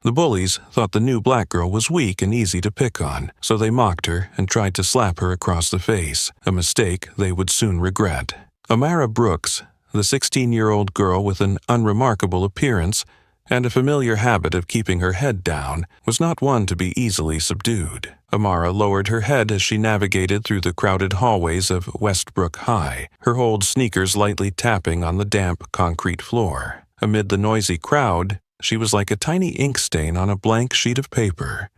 The bullies thought the new black girl was weak and easy to pick on, so they mocked her and tried to slap her across the face, a mistake they would soon regret. Amara Brooks, the 16-year-old girl with an unremarkable appearance and a familiar habit of keeping her head down, was not one to be easily subdued. Amara lowered her head as she navigated through the crowded hallways of Westbrook High, her old sneakers lightly tapping on the damp concrete floor. Amid the noisy crowd, she was like a tiny ink stain on a blank sheet of paper,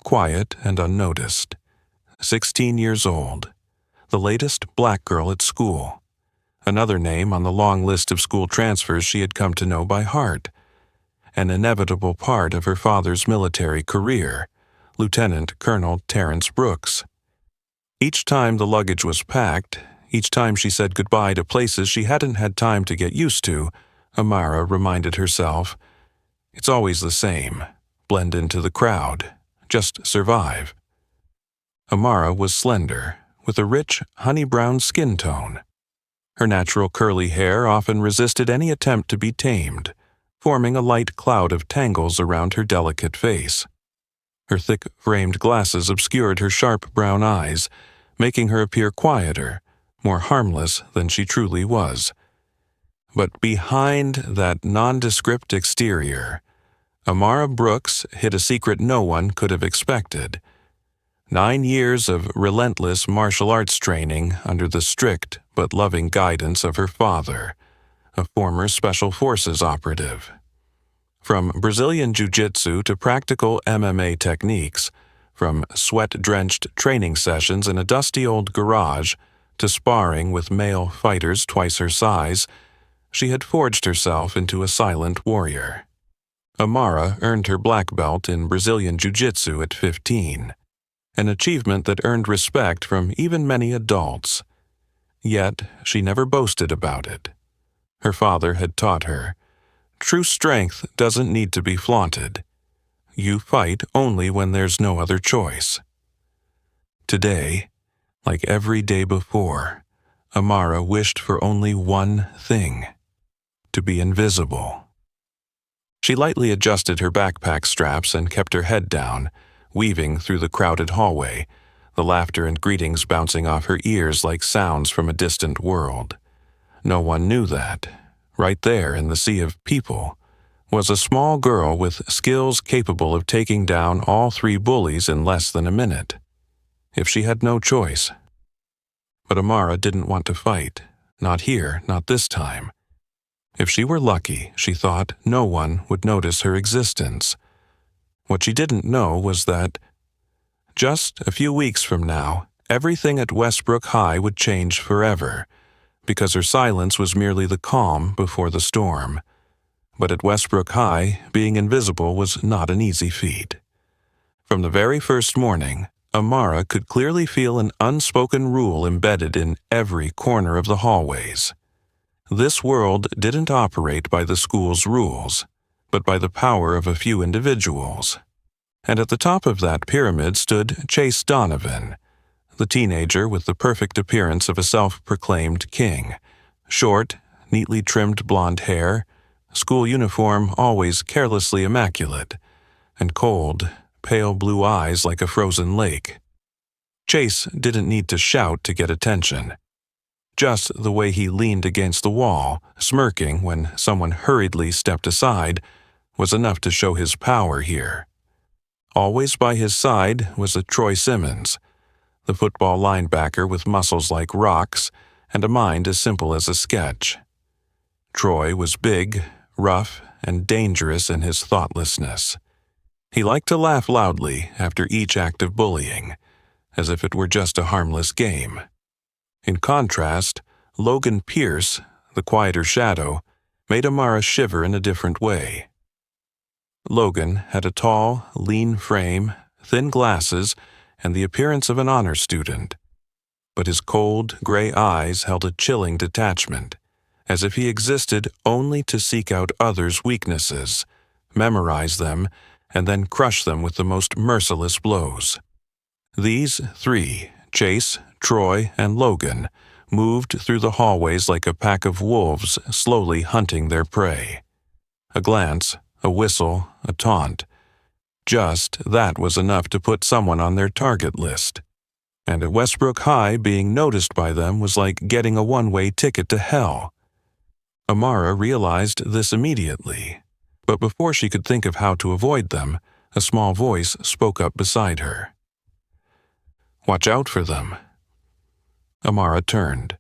quiet and unnoticed. 16 years old, the latest black girl at school. Another name on the long list of school transfers she had come to know by heart. An inevitable part of her father's military career, Lieutenant Colonel Terrence Brooks. Each time the luggage was packed, each time she said goodbye to places she hadn't had time to get used to, Amara reminded herself, it's always the same. Blend into the crowd. Just survive. Amara was slender, with a rich, honey-brown skin tone. Her natural curly hair often resisted any attempt to be tamed, forming a light cloud of tangles around her delicate face. Her thick-framed glasses obscured her sharp brown eyes, making her appear quieter, more harmless than she truly was. But behind that nondescript exterior, Amara Brooks hid a secret no one could have expected. 9 years of relentless martial arts training under the strict but loving guidance of her father, a former Special Forces operative. From Brazilian Jiu-Jitsu to practical MMA techniques, from sweat-drenched training sessions in a dusty old garage to sparring with male fighters twice her size, she had forged herself into a silent warrior. Amara earned her black belt in Brazilian Jiu-Jitsu at 15, an achievement that earned respect from even many adults. Yet she never boasted about it. Her father had taught her, true strength doesn't need to be flaunted. You fight only when there's no other choice. Today, like every day before, Amara wished for only one thing: to be invisible. She lightly adjusted her backpack straps and kept her head down, weaving through the crowded hallway, the laughter and greetings bouncing off her ears like sounds from a distant world. No one knew that, right there in the sea of people, was a small girl with skills capable of taking down all 3 bullies in less than a minute, if she had no choice. But Amara didn't want to fight, not here, not this time. If she were lucky, she thought, no one would notice her existence. What she didn't know was that, just a few weeks from now, everything at Westbrook High would change forever, because her silence was merely the calm before the storm. But at Westbrook High, being invisible was not an easy feat. From the very first morning, Amara could clearly feel an unspoken rule embedded in every corner of the hallways. This world didn't operate by the school's rules, but by the power of a few individuals. And at the top of that pyramid stood Chase Donovan, the teenager with the perfect appearance of a self-proclaimed king. Short, neatly trimmed blonde hair, school uniform always carelessly immaculate, and cold, pale blue eyes like a frozen lake. Chase didn't need to shout to get attention. Just the way he leaned against the wall, smirking when someone hurriedly stepped aside, was enough to show his power here. Always by his side was a Troy Simmons, the football linebacker with muscles like rocks and a mind as simple as a sketch. Troy was big, rough, and dangerous in his thoughtlessness. He liked to laugh loudly after each act of bullying, as if it were just a harmless game. In contrast, Logan Pierce, the quieter shadow, made Amara shiver in a different way. Logan had a tall, lean frame, thin glasses, and the appearance of an honor student. But his cold, gray eyes held a chilling detachment, as if he existed only to seek out others' weaknesses, memorize them, and then crush them with the most merciless blows. These 3, Chase, Troy, and Logan, moved through the hallways like a pack of wolves slowly hunting their prey. A glance, a whistle, a taunt, Just that was enough to put someone on their target list. And at Westbrook High, being noticed by them was like getting a one-way ticket to hell. Amara realized this immediately, but before she could think of how to avoid them, a small voice spoke up beside her. "Watch out for them." Amara turned.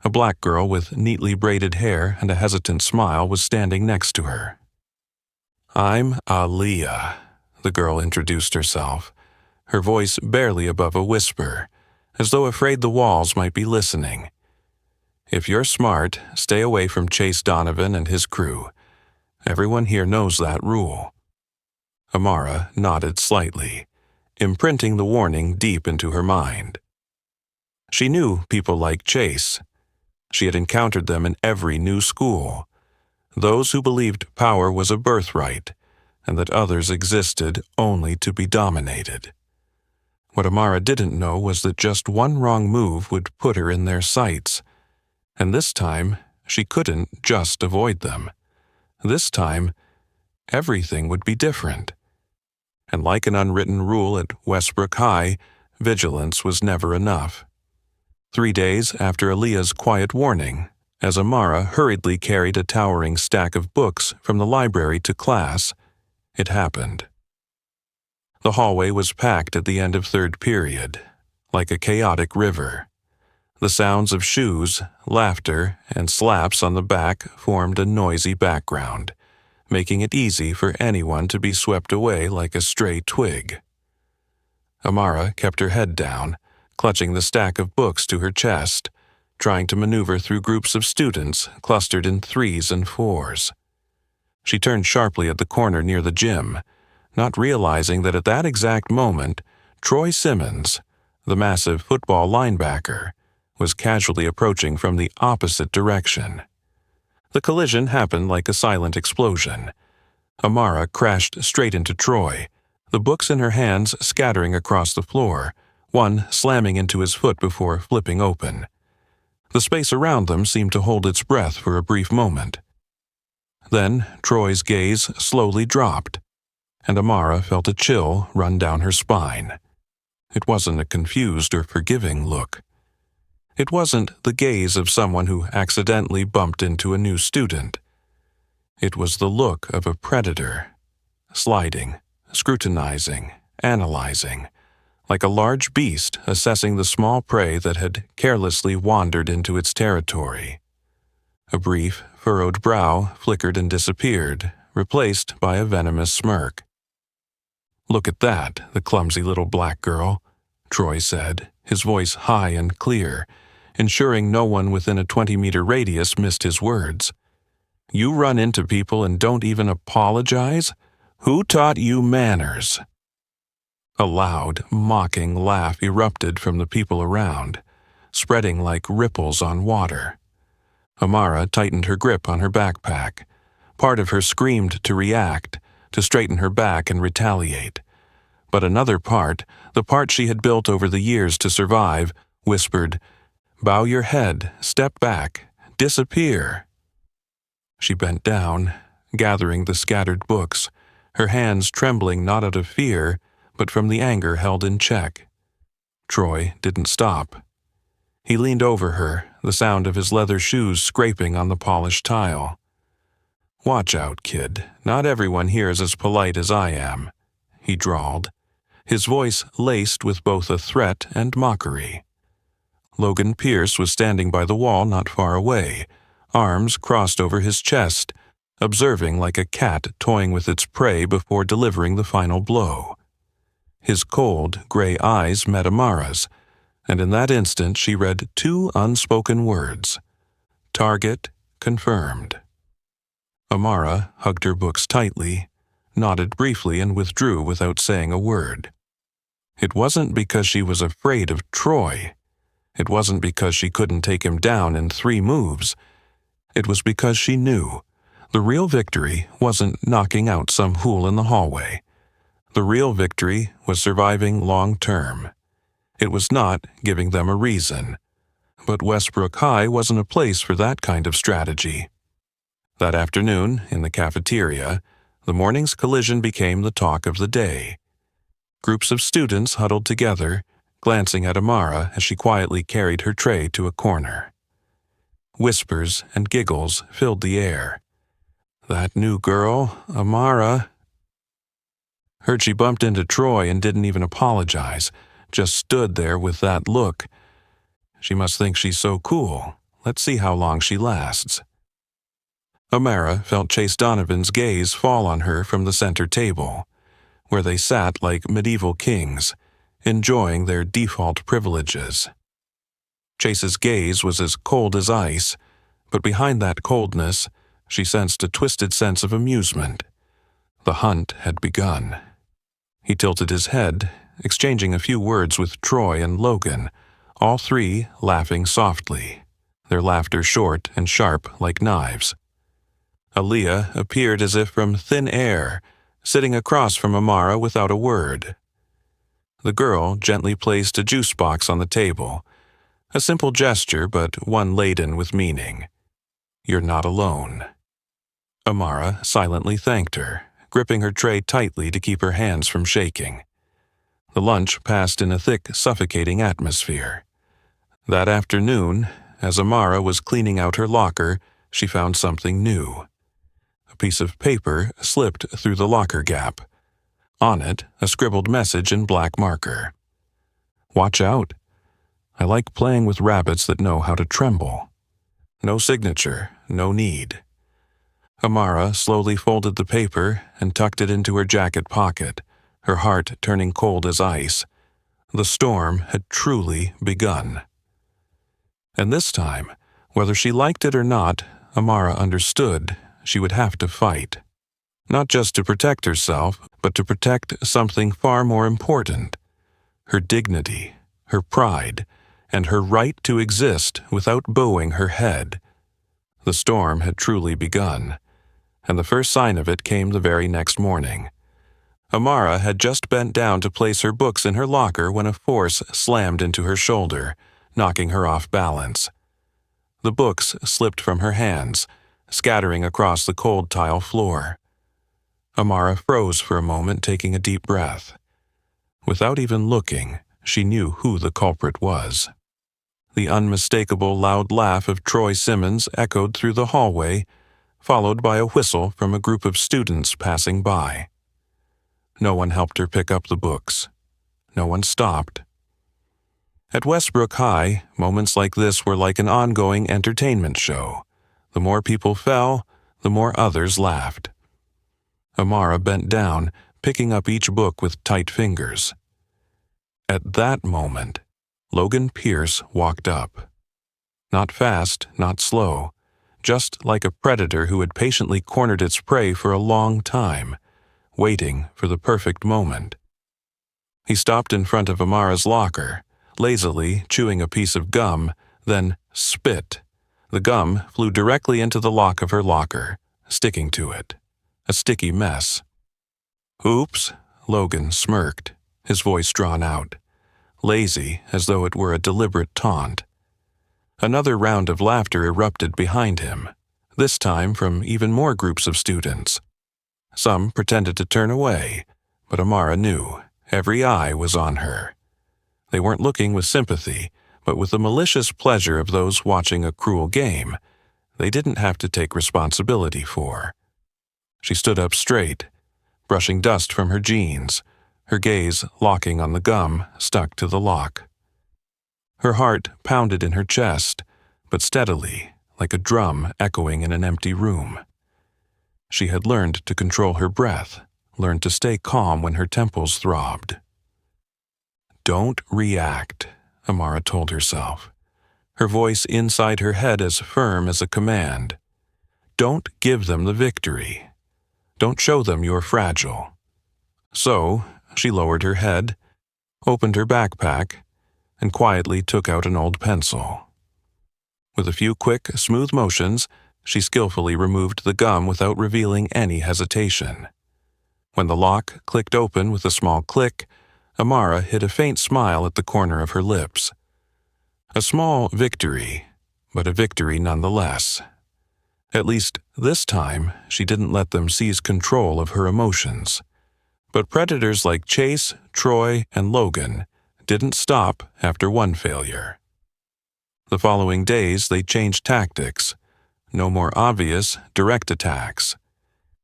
A black girl with neatly braided hair and a hesitant smile was standing next to her. "I'm Aaliyah," the girl introduced herself, her voice barely above a whisper, as though afraid the walls might be listening. "If you're smart, stay away from Chase Donovan and his crew. Everyone here knows that rule." Amara nodded slightly, imprinting the warning deep into her mind. She knew people like Chase. She had encountered them in every new school, those who believed power was a birthright and that others existed only to be dominated. What Amara didn't know was that just one wrong move would put her in their sights, and this time she couldn't just avoid them. This time, everything would be different. And like an unwritten rule at Westbrook High, vigilance was never enough. 3 days after Aaliyah's quiet warning, as Amara hurriedly carried a towering stack of books from the library to class, it happened. The hallway was packed at the end of third period, like a chaotic river. The sounds of shoes, laughter, and slaps on the back formed a noisy background, making it easy for anyone to be swept away like a stray twig. Amara kept her head down, clutching the stack of books to her chest, trying to maneuver through groups of students clustered in 3s and 4s. She turned sharply at the corner near the gym, not realizing that at that exact moment, Troy Simmons, the massive football linebacker, was casually approaching from the opposite direction. The collision happened like a silent explosion. Amara crashed straight into Troy, the books in her hands scattering across the floor, one slamming into his foot before flipping open. The space around them seemed to hold its breath for a brief moment. Then Troy's gaze slowly dropped, and Amara felt a chill run down her spine. It wasn't a confused or forgiving look. It wasn't the gaze of someone who accidentally bumped into a new student. It was the look of a predator, sliding, scrutinizing, analyzing, like a large beast assessing the small prey that had carelessly wandered into its territory. A brief, furrowed brow flickered and disappeared, replaced by a venomous smirk. "Look at that, the clumsy little black girl," Troy said, his voice high and clear, ensuring no one within a 20-meter radius missed his words. "You run into people and don't even apologize? Who taught you manners?" A loud, mocking laugh erupted from the people around, spreading like ripples on water. Amara tightened her grip on her backpack. Part of her screamed to react, to straighten her back and retaliate. But another part, the part she had built over the years to survive, whispered, "Bow your head, step back, disappear." She bent down, gathering the scattered books, her hands trembling not out of fear, but from the anger held in check. Troy didn't stop. He leaned over her, the sound of his leather shoes scraping on the polished tile. "Watch out, kid. Not everyone here is as polite as I am," he drawled, his voice laced with both a threat and mockery. Logan Pierce was standing by the wall not far away, arms crossed over his chest, observing like a cat toying with its prey before delivering the final blow. His cold, gray eyes met Amara's, and in that instant she read 2 unspoken words. Target confirmed. Amara hugged her books tightly, nodded briefly and withdrew without saying a word. It wasn't because she was afraid of Troy. It wasn't because she couldn't take him down in 3 moves. It was because she knew the real victory wasn't knocking out some fool in the hallway. The real victory was surviving long term. It was not giving them a reason. But Westbrook High wasn't a place for that kind of strategy. That afternoon, in the cafeteria, The morning's collision became the talk of the day. Groups of students huddled together, glancing at Amara as she quietly carried her tray to a corner. Whispers and giggles filled the air. "That new girl, Amara." Heard she bumped into Troy and didn't even apologize, just stood there with that look. She must think she's so cool. Let's see how long she lasts. Amara felt Chase Donovan's gaze fall on her from the center table, where they sat like medieval kings, enjoying their default privileges. Chase's gaze was as cold as ice, but behind that coldness, she sensed a twisted sense of amusement. The hunt had begun. He tilted his head, exchanging a few words with Troy and Logan, all three laughing softly, their laughter short and sharp like knives. Aaliyah appeared as if from thin air, sitting across from Amara without a word. The girl gently placed a juice box on the table, a simple gesture but one laden with meaning. "You're not alone." Amara silently thanked her, gripping her tray tightly to keep her hands from shaking. The lunch passed in a thick, suffocating atmosphere. That afternoon, as Amara was cleaning out her locker, she found something new. A piece of paper slipped through the locker gap. On it, a scribbled message in black marker. "Watch out. I like playing with rabbits that know how to tremble." No signature, no need. Amara slowly folded the paper and tucked it into her jacket pocket, her heart turning cold as ice. The storm had truly begun. And this time, whether she liked it or not, Amara understood she would have to fight. Not just to protect herself, but to protect something far more important: her dignity, her pride, and her right to exist without bowing her head. The storm had truly begun, and the first sign of it came the very next morning. Amara had just bent down to place her books in her locker when a force slammed into her shoulder, knocking her off balance. The books slipped from her hands, scattering across the cold tile floor. Amara froze for a moment, taking a deep breath. Without even looking, she knew who the culprit was. The unmistakable loud laugh of Troy Simmons echoed through the hallway, followed by a whistle from a group of students passing by. No one helped her pick up the books. No one stopped. At Westbrook High, moments like this were like an ongoing entertainment show. The more people fell, the more others laughed. Amara bent down, picking up each book with tight fingers. At that moment, Logan Pierce walked up. Not fast, not slow, just like a predator who had patiently cornered its prey for a long time, waiting for the perfect moment. He stopped in front of Amara's locker, lazily chewing a piece of gum, then spit. The gum flew directly into the lock of her locker, sticking to it. A sticky mess. "Oops," Logan smirked, his voice drawn out, lazy as though it were a deliberate taunt. Another round of laughter erupted behind him, this time from even more groups of students. Some pretended to turn away, but Amara knew every eye was on her. They weren't looking with sympathy, but with the malicious pleasure of those watching a cruel game they didn't have to take responsibility for. She stood up straight, brushing dust from her jeans, her gaze locking on the gum stuck to the lock. Her heart pounded in her chest, but steadily, like a drum echoing in an empty room. She had learned to control her breath, learned to stay calm when her temples throbbed. "Don't react," Amara told herself, her voice inside her head as firm as a command. "Don't give them the victory. Don't show them you're fragile." So, she lowered her head, opened her backpack, and quietly took out an old pencil. With a few quick, smooth motions, she skillfully removed the gum without revealing any hesitation. When the lock clicked open with a small click, Amara hid a faint smile at the corner of her lips. A small victory, but a victory nonetheless. At least this time, she didn't let them seize control of her emotions. But predators like Chase, Troy, and Logan didn't stop after one failure. The following days, they changed tactics. No more obvious, direct attacks.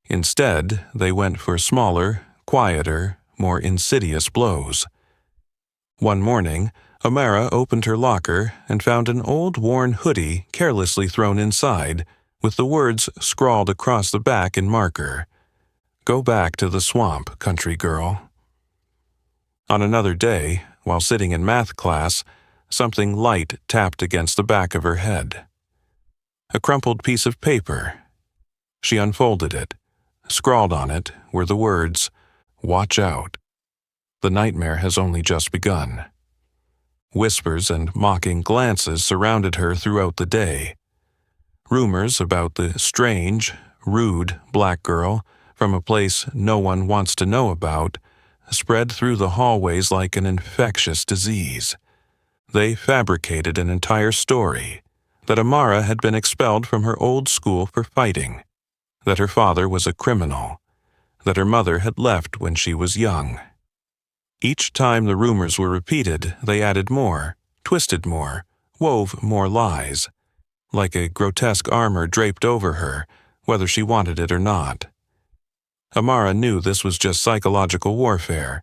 Instead, they went for smaller, quieter, more insidious blows. One morning, Amara opened her locker and found an old worn hoodie carelessly thrown inside, with the words scrawled across the back in marker. "Go back to the swamp, country girl." On another day, while sitting in math class, something light tapped against the back of her head. A crumpled piece of paper. She unfolded it. Scrawled on it were the words, "Watch out. The nightmare has only just begun." Whispers and mocking glances surrounded her throughout the day. Rumors about the strange, rude black girl from a place no one wants to know about spread through the hallways like an infectious disease. They fabricated an entire story, that Amara had been expelled from her old school for fighting, that her father was a criminal, that her mother had left when she was young. Each time the rumors were repeated, they added more, twisted more, wove more lies, like a grotesque armor draped over her, whether she wanted it or not. Amara knew this was just psychological warfare.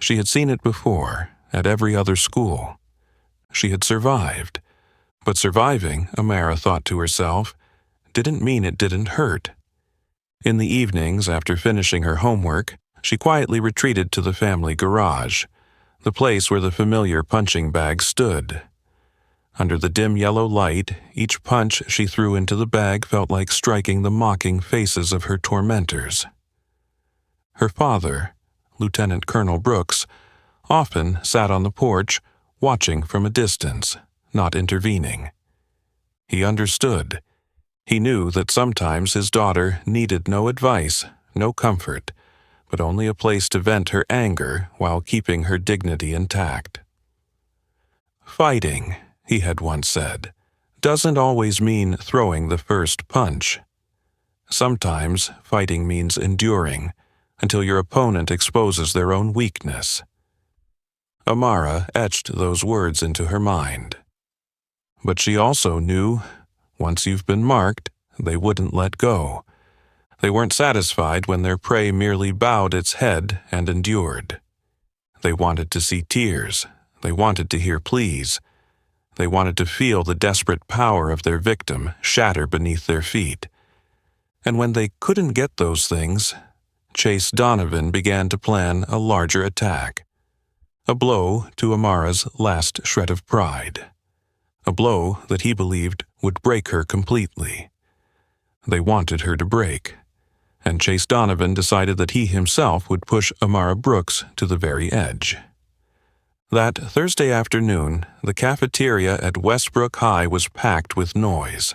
She had seen it before, at every other school. She had survived. But surviving, Amara thought to herself, didn't mean it didn't hurt. In the evenings, after finishing her homework, she quietly retreated to the family garage, the place where the familiar punching bag stood. Under the dim yellow light, each punch she threw into the bag felt like striking the mocking faces of her tormentors. Her father, Lieutenant Colonel Brooks, often sat on the porch, watching from a distance, not intervening. He understood. He knew that sometimes his daughter needed no advice, no comfort, but only a place to vent her anger while keeping her dignity intact. "Fighting," he had once said, "doesn't always mean throwing the first punch. Sometimes fighting means enduring until your opponent exposes their own weakness." Amara etched those words into her mind. But she also knew, once you've been marked, they wouldn't let go. They weren't satisfied when their prey merely bowed its head and endured. They wanted to see tears. They wanted to hear pleas. They wanted to feel the desperate power of their victim shatter beneath their feet. And when they couldn't get those things, Chase Donovan began to plan a larger attack. A blow to Amara's last shred of pride. A blow that he believed would break her completely. They wanted her to break, and Chase Donovan decided that he himself would push Amara Brooks to the very edge. That Thursday afternoon, the cafeteria at Westbrook High was packed with noise.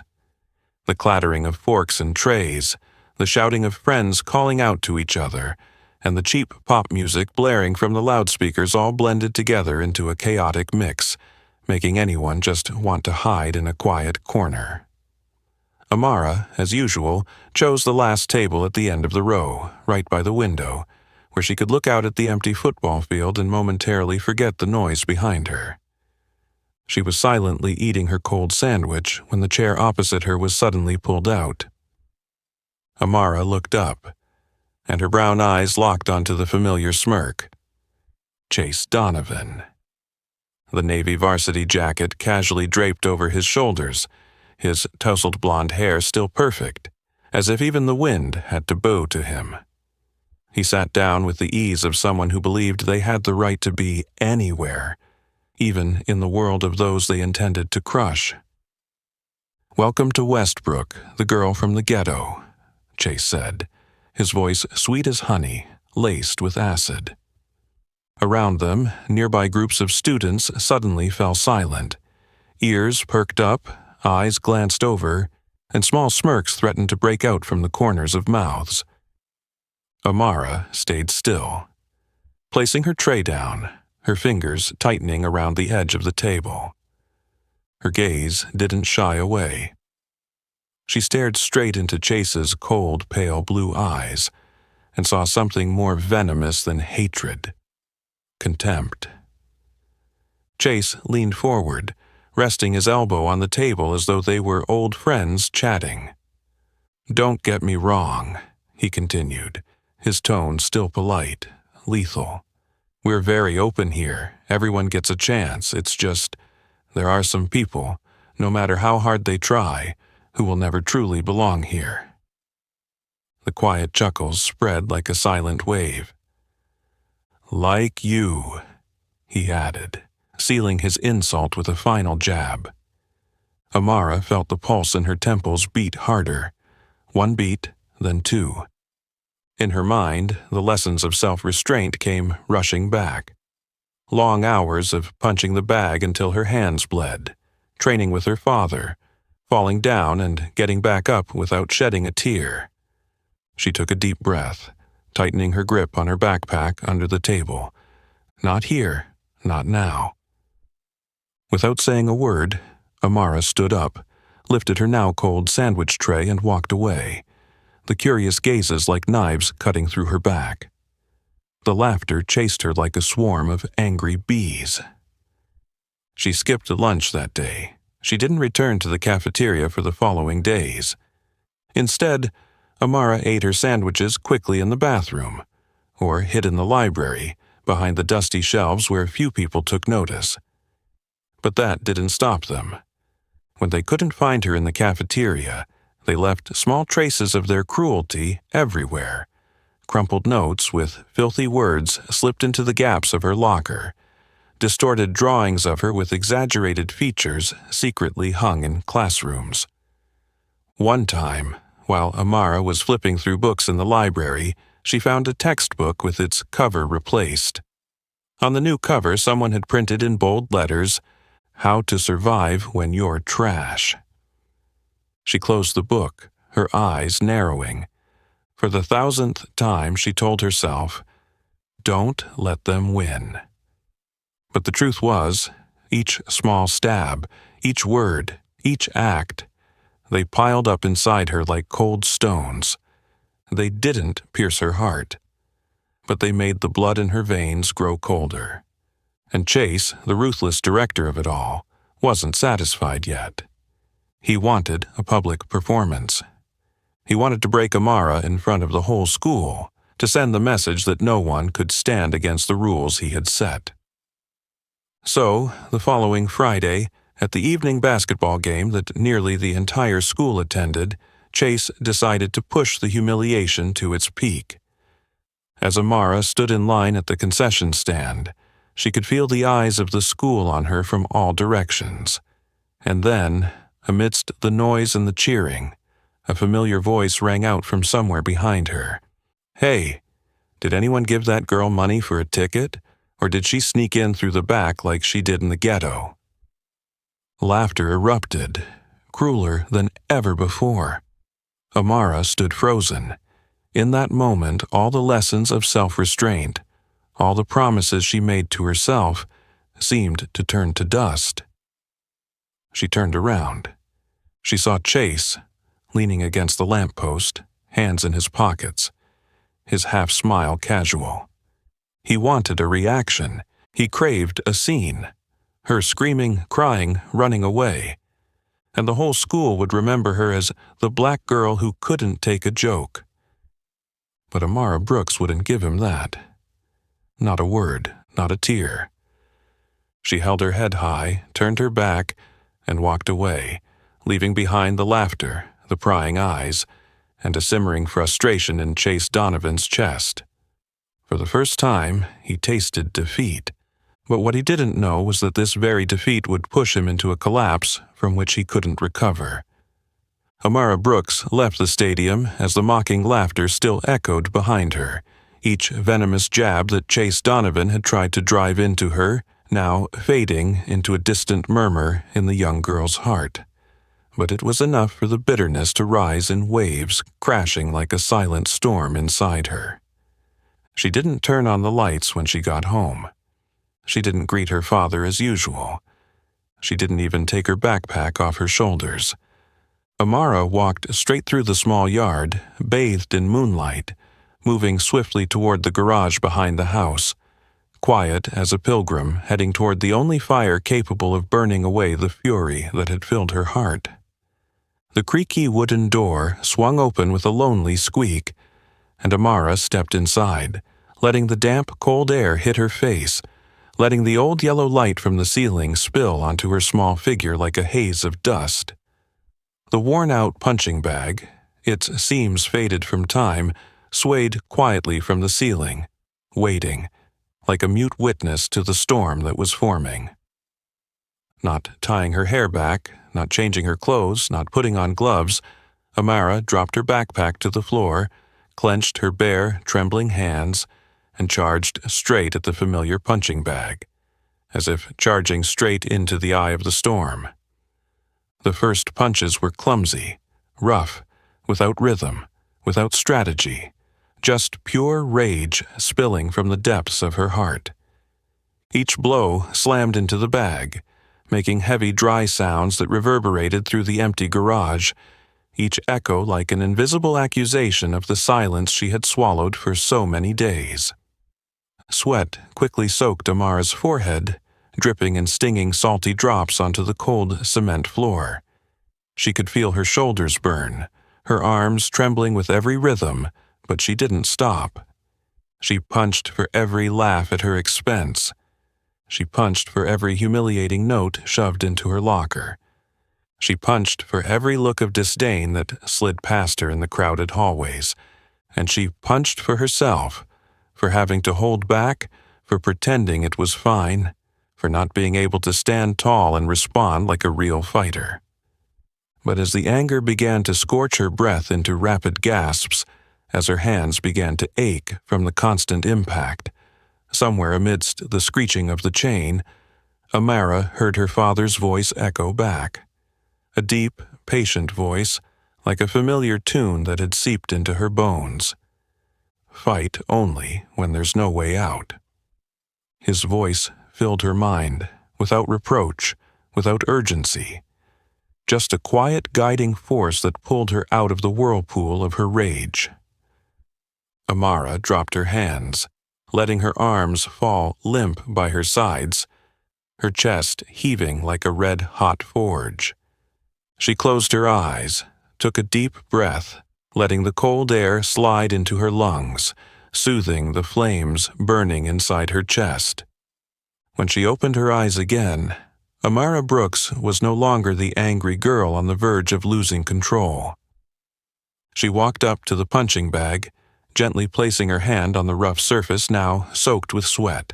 The clattering of forks and trays, the shouting of friends calling out to each other, and the cheap pop music blaring from the loudspeakers all blended together into a chaotic mix, making anyone just want to hide in a quiet corner. Amara, as usual, chose the last table at the end of the row, right by the window, where she could look out at the empty football field and momentarily forget the noise behind her. She was silently eating her cold sandwich when the chair opposite her was suddenly pulled out. Amara looked up, and her brown eyes locked onto the familiar smirk. Chase Donovan. The navy varsity jacket casually draped over his shoulders, his tousled blonde hair still perfect, as if even the wind had to bow to him. He sat down with the ease of someone who believed they had the right to be anywhere, even in the world of those they intended to crush. "Welcome to Westbrook, the girl from the ghetto," Chase said, his voice sweet as honey, laced with acid. Around them, nearby groups of students suddenly fell silent. Ears perked up, eyes glanced over, and small smirks threatened to break out from the corners of mouths. Amara stayed still, placing her tray down, her fingers tightening around the edge of the table. Her gaze didn't shy away. She stared straight into Chase's cold, pale blue eyes and saw something more venomous than hatred: contempt. Chase leaned forward, resting his elbow on the table as though they were old friends chatting. "Don't get me wrong," he continued, his tone still polite, lethal. "We're very open here. Everyone gets a chance. It's just, there are some people, no matter how hard they try, who will never truly belong here." The quiet chuckles spread like a silent wave. "Like you," he added, sealing his insult with a final jab. Amara felt the pulse in her temples beat harder. One beat, then two. In her mind, the lessons of self-restraint came rushing back. Long hours of punching the bag until her hands bled, training with her father, falling down and getting back up without shedding a tear. She took a deep breath, tightening her grip on her backpack under the table. Not here, not now. Without saying a word, Amara stood up, lifted her now cold sandwich tray and walked away, the curious gazes like knives cutting through her back. The laughter chased her like a swarm of angry bees. She skipped lunch that day. She didn't return to the cafeteria for the following days. Instead, Amara ate her sandwiches quickly in the bathroom, or hid in the library, behind the dusty shelves where few people took notice. But that didn't stop them. When they couldn't find her in the cafeteria, they left small traces of their cruelty everywhere. Crumpled notes with filthy words slipped into the gaps of her locker. Distorted drawings of her with exaggerated features secretly hung in classrooms. One time, while Amara was flipping through books in the library, she found a textbook with its cover replaced. On the new cover, someone had printed in bold letters, "How to Survive When You're Trash." She closed the book, her eyes narrowing. For the 1,000th time, she told herself, "Don't let them win." But the truth was, each small stab, each word, each act, they piled up inside her like cold stones. They didn't pierce her heart, but they made the blood in her veins grow colder. And Chase, the ruthless director of it all, wasn't satisfied yet. He wanted a public performance. He wanted to break Amara in front of the whole school, to send the message that no one could stand against the rules he had set. So, the following Friday, at the evening basketball game that nearly the entire school attended, Chase decided to push the humiliation to its peak. As Amara stood in line at the concession stand, she could feel the eyes of the school on her from all directions. And then, amidst the noise and the cheering, a familiar voice rang out from somewhere behind her. "Hey, did anyone give that girl money for a ticket? Or did she sneak in through the back like she did in the ghetto?" Laughter erupted, crueler than ever before. Amara stood frozen. In that moment, all the lessons of self-restraint, all the promises she made to herself, seemed to turn to dust. She turned around. She saw Chase, leaning against the lamppost, hands in his pockets, his half-smile casual. He wanted a reaction. He craved a scene. Her screaming, crying, running away. And the whole school would remember her as the black girl who couldn't take a joke. But Amara Brooks wouldn't give him that. Not a word, not a tear. She held her head high, turned her back, and walked away, leaving behind the laughter, the prying eyes, and a simmering frustration in Chase Donovan's chest. For the first time, he tasted defeat. But what he didn't know was that this very defeat would push him into a collapse from which he couldn't recover. Amara Brooks left the stadium as the mocking laughter still echoed behind her, each venomous jab that Chase Donovan had tried to drive into her, now fading into a distant murmur in the young girl's heart. But it was enough for the bitterness to rise in waves, crashing like a silent storm inside her. She didn't turn on the lights when she got home. She didn't greet her father as usual. She didn't even take her backpack off her shoulders. Amara walked straight through the small yard, bathed in moonlight, moving swiftly toward the garage behind the house, quiet as a pilgrim heading toward the only fire capable of burning away the fury that had filled her heart. The creaky wooden door swung open with a lonely squeak, and Amara stepped inside, letting the damp, cold air hit her face, letting the old yellow light from the ceiling spill onto her small figure like a haze of dust. The worn-out punching bag, its seams faded from time, swayed quietly from the ceiling, waiting, like a mute witness to the storm that was forming. Not tying her hair back, not changing her clothes, not putting on gloves, Amara dropped her backpack to the floor, clenched her bare, trembling hands, and charged straight at the familiar punching bag, as if charging straight into the eye of the storm. The first punches were clumsy, rough, without rhythm, without strategy, just pure rage spilling from the depths of her heart. Each blow slammed into the bag, making heavy, dry sounds that reverberated through the empty garage, each echo like an invisible accusation of the silence she had swallowed for so many days. Sweat quickly soaked Amara's forehead, dripping in stinging salty drops onto the cold cement floor. She could feel her shoulders burn, her arms trembling with every rhythm, but she didn't stop. She punched for every laugh at her expense. She punched for every humiliating note shoved into her locker. She punched for every look of disdain that slid past her in the crowded hallways. And she punched for herself, for having to hold back, for pretending it was fine, for not being able to stand tall and respond like a real fighter. But as the anger began to scorch her breath into rapid gasps, as her hands began to ache from the constant impact, somewhere amidst the screeching of the chain, Amara heard her father's voice echo back. A deep, patient voice, like a familiar tune that had seeped into her bones. Fight only when there's no way out. His voice filled her mind, without reproach, without urgency. Just a quiet guiding force that pulled her out of the whirlpool of her rage. Amara dropped her hands, letting her arms fall limp by her sides, her chest heaving like a red-hot forge. She closed her eyes, took a deep breath, letting the cold air slide into her lungs, soothing the flames burning inside her chest. When she opened her eyes again, Amara Brooks was no longer the angry girl on the verge of losing control. She walked up to the punching bag, gently placing her hand on the rough surface now soaked with sweat.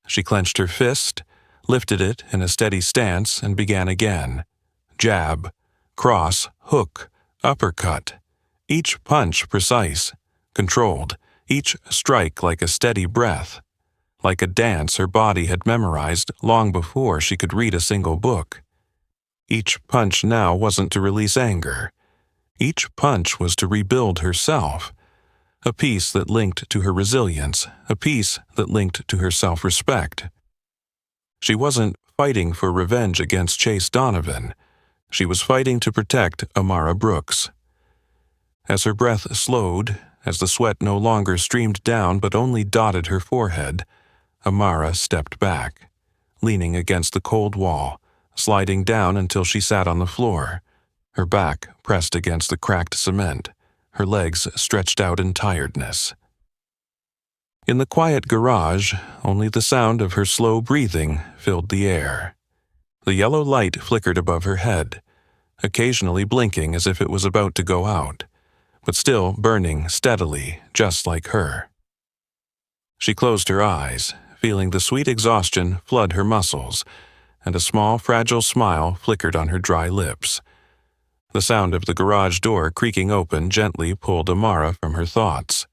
She clenched her fist, lifted it in a steady stance, and began again. Jab, cross, hook, uppercut. Each punch precise, controlled, each strike like a steady breath. Like a dance her body had memorized long before she could read a single book. Each punch now wasn't to release anger. Each punch was to rebuild herself. A piece that linked to her resilience, a piece that linked to her self-respect. She wasn't fighting for revenge against Chase Donovan. She was fighting to protect Amara Brooks. As her breath slowed, as the sweat no longer streamed down but only dotted her forehead, Amara stepped back, leaning against the cold wall, sliding down until she sat on the floor, her back pressed against the cracked cement, her legs stretched out in tiredness. In the quiet garage, only the sound of her slow breathing filled the air. The yellow light flickered above her head, occasionally blinking as if it was about to go out, but still burning steadily, just like her. She closed her eyes, feeling the sweet exhaustion flood her muscles, and a small, fragile smile flickered on her dry lips. The sound of the garage door creaking open gently pulled Amara from her thoughts.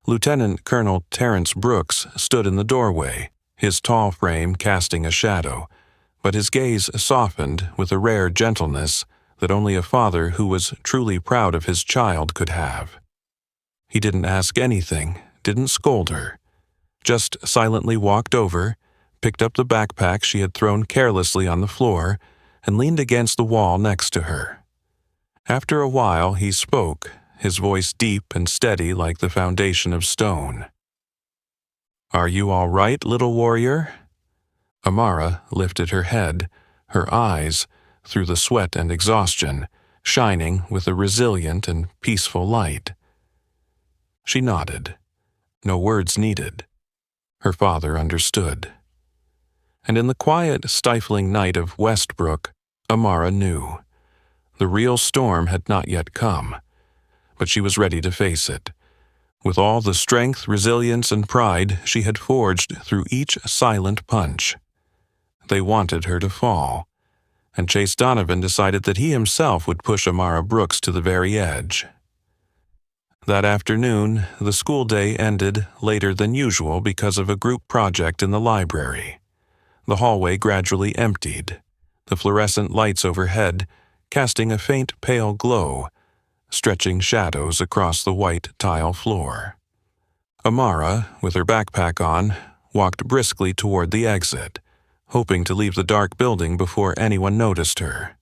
Lieutenant Colonel Terrence Brooks stood in the doorway, his tall frame casting a shadow, but his gaze softened with a rare gentleness that only a father who was truly proud of his child could have. He didn't ask anything, didn't scold her, just silently walked over, picked up the backpack she had thrown carelessly on the floor, and leaned against the wall next to her. After a while, he spoke, his voice deep and steady like the foundation of stone. "Are you all right, little warrior?" Amara lifted her head, her eyes, through the sweat and exhaustion, shining with a resilient and peaceful light. She nodded. No words needed. Her father understood. And in the quiet, stifling night of Westbrook, Amara knew. The real storm had not yet come, but she was ready to face it. With all the strength, resilience, and pride she had forged through each silent punch. They wanted her to fall, and Chase Donovan decided that he himself would push Amara Brooks to the very edge. That afternoon, the school day ended later than usual because of a group project in the library. The hallway gradually emptied, the fluorescent lights overhead casting a faint pale glow, stretching shadows across the white tile floor. Amara, with her backpack on, walked briskly toward the exit, hoping to leave the dark building before anyone noticed her.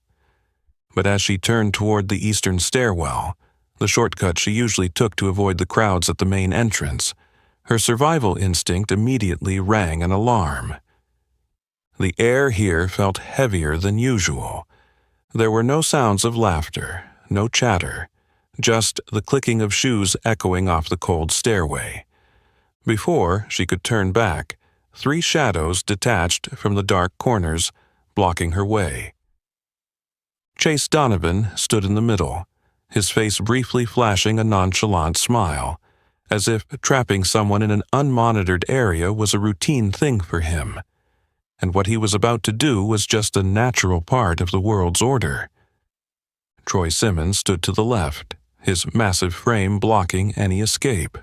But as she turned toward the eastern stairwell, the shortcut she usually took to avoid the crowds at the main entrance, her survival instinct immediately rang an alarm. The air here felt heavier than usual. There were no sounds of laughter, no chatter, just the clicking of shoes echoing off the cold stairway. Before she could turn back, 3 shadows detached from the dark corners, blocking her way. Chase Donovan stood in the middle, his face briefly flashing a nonchalant smile, as if trapping someone in an unmonitored area was a routine thing for him, and what he was about to do was just a natural part of the world's order. Troy Simmons stood to the left, his massive frame blocking any escape.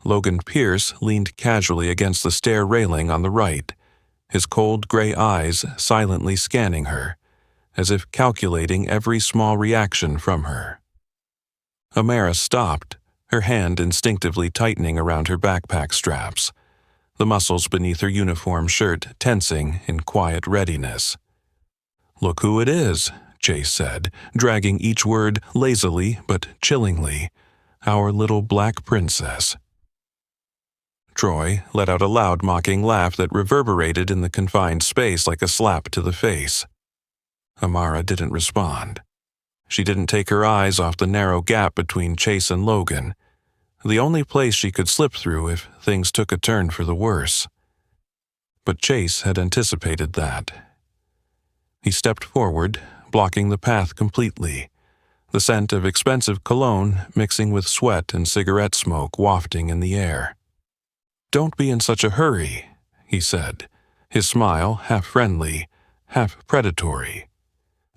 Logan Pierce leaned casually against the stair railing on the right, his cold gray eyes silently scanning her, as if calculating every small reaction from her. Amara stopped, her hand instinctively tightening around her backpack straps, the muscles beneath her uniform shirt tensing in quiet readiness. "Look who it is," Chase said, dragging each word lazily but chillingly. "Our little black princess." Troy let out a loud mocking laugh that reverberated in the confined space like a slap to the face. Amara didn't respond. She didn't take her eyes off the narrow gap between Chase and Logan, the only place she could slip through if things took a turn for the worse. But Chase had anticipated that. He stepped forward, blocking the path completely, the scent of expensive cologne mixing with sweat and cigarette smoke wafting in the air. "Don't be in such a hurry," he said, his smile half friendly, half predatory.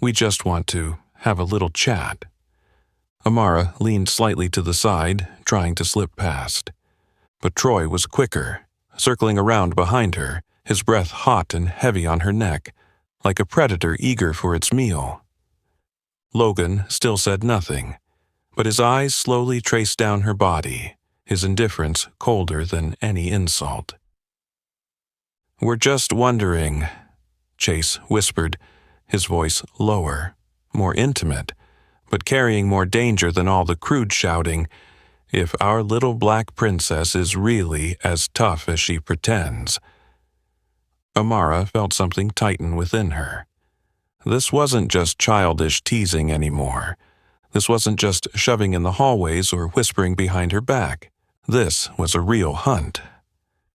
"We just want to have a little chat." Amara leaned slightly to the side, trying to slip past. But Troy was quicker, circling around behind her, his breath hot and heavy on her neck, like a predator eager for its meal. Logan still said nothing, but his eyes slowly traced down her body, his indifference colder than any insult. "We're just wondering," Chase whispered, his voice lower, more intimate, but carrying more danger than all the crude shouting, "if our little black princess is really as tough as she pretends." Amara felt something tighten within her. This wasn't just childish teasing anymore. This wasn't just shoving in the hallways or whispering behind her back. This was a real hunt.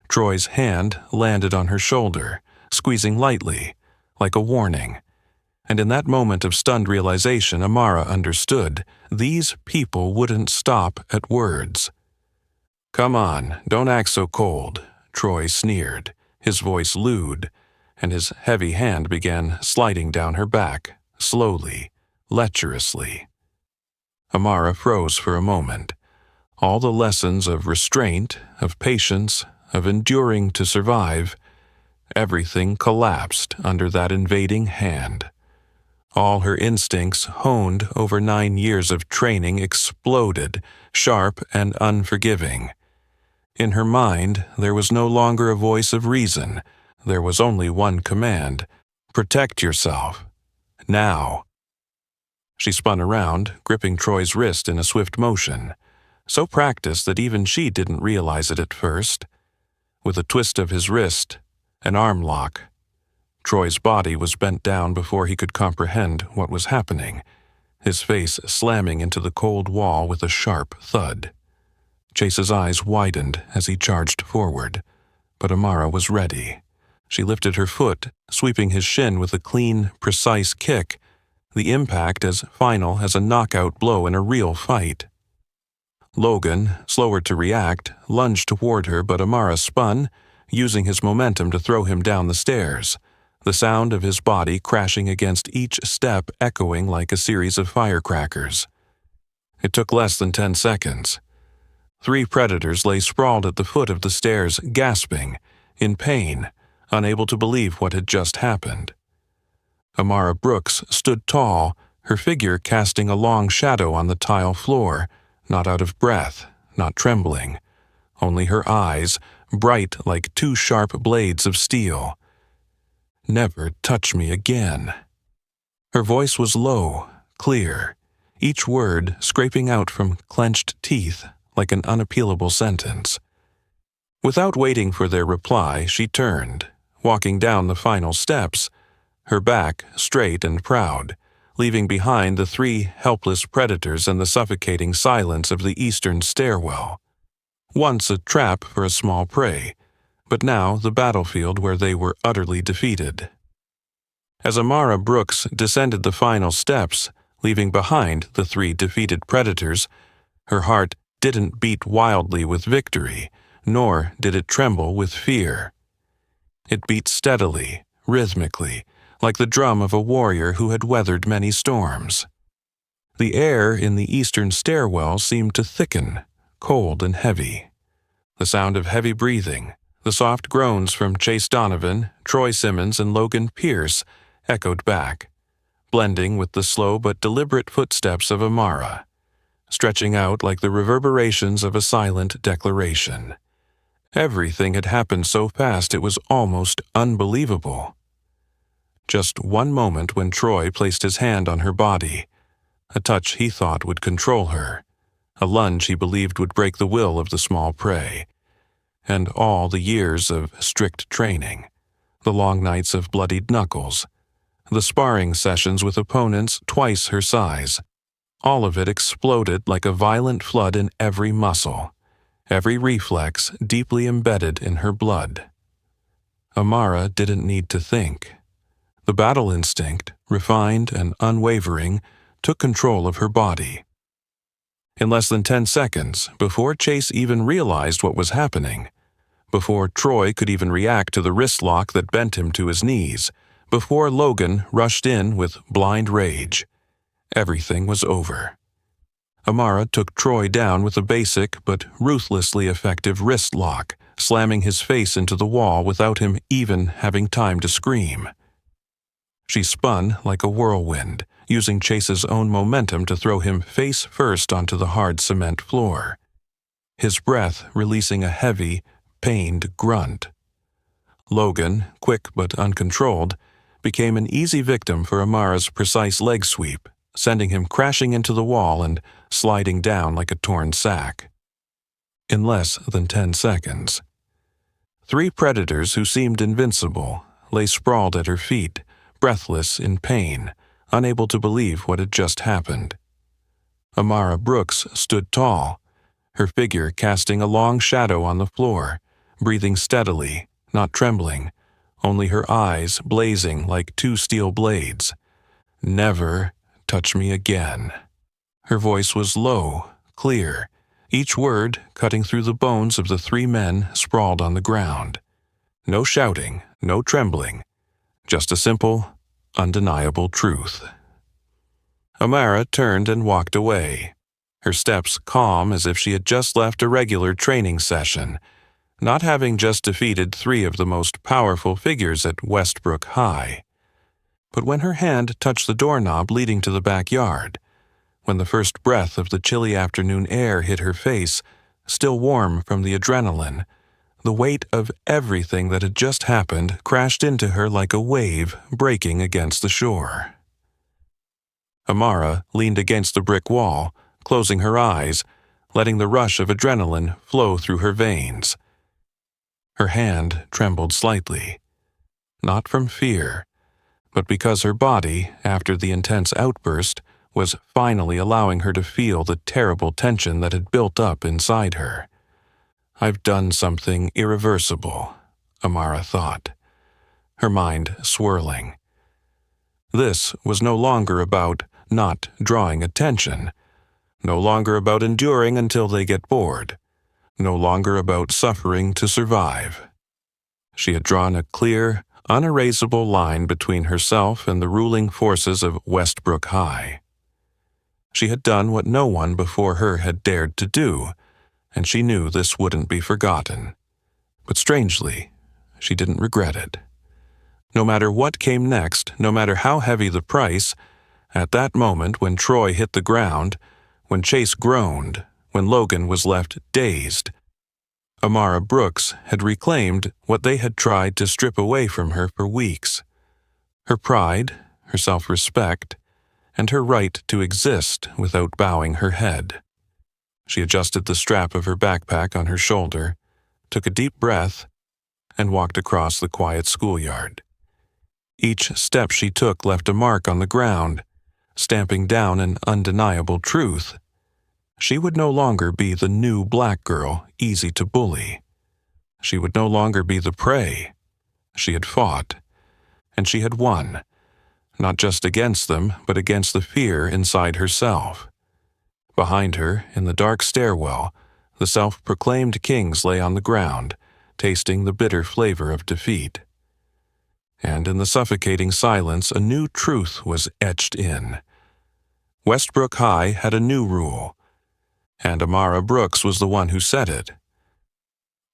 Troy's hand landed on her shoulder, squeezing lightly, like a warning. And in that moment of stunned realization, Amara understood these people wouldn't stop at words. "Come on, don't act so cold," Troy sneered, his voice lewd, and his heavy hand began sliding down her back, slowly, lecherously. Amara froze for a moment. All the lessons of restraint, of patience, of enduring to survive, everything collapsed under that invading hand. All her instincts, honed over 9 years of training, exploded, sharp and unforgiving. In her mind, there was no longer a voice of reason. There was only one command: protect yourself. Now. She spun around, gripping Troy's wrist in a swift motion, so practiced that even she didn't realize it at first. With a twist of his wrist, an arm lock, Troy's body was bent down before he could comprehend what was happening, his face slamming into the cold wall with a sharp thud. Chase's eyes widened as he charged forward, but Amara was ready. She lifted her foot, sweeping his shin with a clean, precise kick, the impact as final as a knockout blow in a real fight. Logan, slower to react, lunged toward her, but Amara spun, using his momentum to throw him down the stairs, the sound of his body crashing against each step echoing like a series of firecrackers. It took less than 10 seconds. 3 predators lay sprawled at the foot of the stairs, gasping, in pain, unable to believe what had just happened. Amara Brooks stood tall, her figure casting a long shadow on the tile floor, not out of breath, not trembling, only her eyes, bright like 2 sharp blades of steel. "Never touch me again." Her voice was low, clear, each word scraping out from clenched teeth like an unappealable sentence. Without waiting for their reply, she turned, walking down the final steps, her back straight and proud, leaving behind the 3 helpless predators and the suffocating silence of the eastern stairwell. Once a trap for a small prey, but now the battlefield where they were utterly defeated. As Amara Brooks descended the final steps, leaving behind the 3 defeated predators, her heart didn't beat wildly with victory, nor did it tremble with fear. It beat steadily, rhythmically, like the drum of a warrior who had weathered many storms. The air in the eastern stairwell seemed to thicken, cold and heavy. The sound of heavy breathing, the soft groans from Chase Donovan, Troy Simmons, and Logan Pierce echoed back, blending with the slow but deliberate footsteps of Amara, stretching out like the reverberations of a silent declaration. Everything had happened so fast it was almost unbelievable. Just one moment when Troy placed his hand on her body, a touch he thought would control her, a lunge he believed would break the will of the small prey, and all the years of strict training, the long nights of bloodied knuckles, the sparring sessions with opponents twice her size, all of it exploded like a violent flood in every muscle, every reflex deeply embedded in her blood. Amara didn't need to think. The battle instinct, refined and unwavering, took control of her body. In less than 10 seconds, before Chase even realized what was happening, before Troy could even react to the wrist lock that bent him to his knees, before Logan rushed in with blind rage, everything was over. Amara took Troy down with a basic but ruthlessly effective wrist lock, slamming his face into the wall without him even having time to scream. She spun like a whirlwind, using Chase's own momentum to throw him face first onto the hard cement floor, his breath releasing a heavy, pained grunt. Logan, quick but uncontrolled, became an easy victim for Amara's precise leg sweep, sending him crashing into the wall and sliding down like a torn sack. In less than 10 seconds, 3 predators who seemed invincible lay sprawled at her feet, breathless in pain, unable to believe what had just happened. Amara Brooks stood tall, her figure casting a long shadow on the floor, breathing steadily, not trembling, only her eyes blazing like 2 steel blades. "Never touch me again." Her voice was low, clear, each word cutting through the bones of the 3 men sprawled on the ground. No shouting, no trembling, just a simple, undeniable truth. Amara turned and walked away, her steps calm as if she had just left a regular training session, not having just defeated 3 of the most powerful figures at Westbrook High. But when her hand touched the doorknob leading to the backyard, when the first breath of the chilly afternoon air hit her face, still warm from the adrenaline, the weight of everything that had just happened crashed into her like a wave breaking against the shore. Amara leaned against the brick wall, closing her eyes, letting the rush of adrenaline flow through her veins. Her hand trembled slightly, not from fear, but because her body, after the intense outburst, was finally allowing her to feel the terrible tension that had built up inside her. "I've done something irreversible," Amara thought, her mind swirling. This was no longer about not drawing attention, no longer about enduring until they get bored, no longer about suffering to survive. She had drawn a clear, unerasable line between herself and the ruling forces of Westbrook High. She had done what no one before her had dared to do, and she knew this wouldn't be forgotten. But strangely, she didn't regret it. No matter what came next, no matter how heavy the price, at that moment when Troy hit the ground, when Chase groaned, when Logan was left dazed, Amara Brooks had reclaimed what they had tried to strip away from her for weeks. Her pride, her self-respect, and her right to exist without bowing her head. She adjusted the strap of her backpack on her shoulder, took a deep breath, and walked across the quiet schoolyard. Each step she took left a mark on the ground, stamping down an undeniable truth. She would no longer be the new black girl, easy to bully. She would no longer be the prey. She had fought, and she had won, not just against them, but against the fear inside herself. Behind her, in the dark stairwell, the self-proclaimed kings lay on the ground, tasting the bitter flavor of defeat. And in the suffocating silence, a new truth was etched in. Westbrook High had a new rule, and Amara Brooks was the one who said it.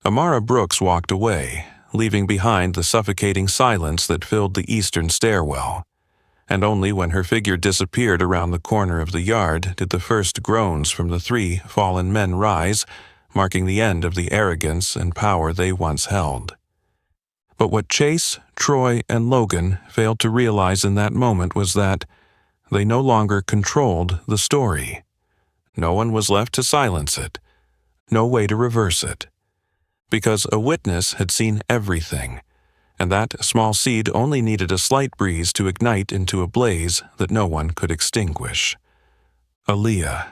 Amara Brooks walked away, leaving behind the suffocating silence that filled the eastern stairwell, and only when her figure disappeared around the corner of the yard did the first groans from the three fallen men rise, marking the end of the arrogance and power they once held. But what Chase, Troy, and Logan failed to realize in that moment was that they no longer controlled the story. No one was left to silence it, no way to reverse it, because a witness had seen everything, and that small seed only needed a slight breeze to ignite into a blaze that no one could extinguish. Aaliyah,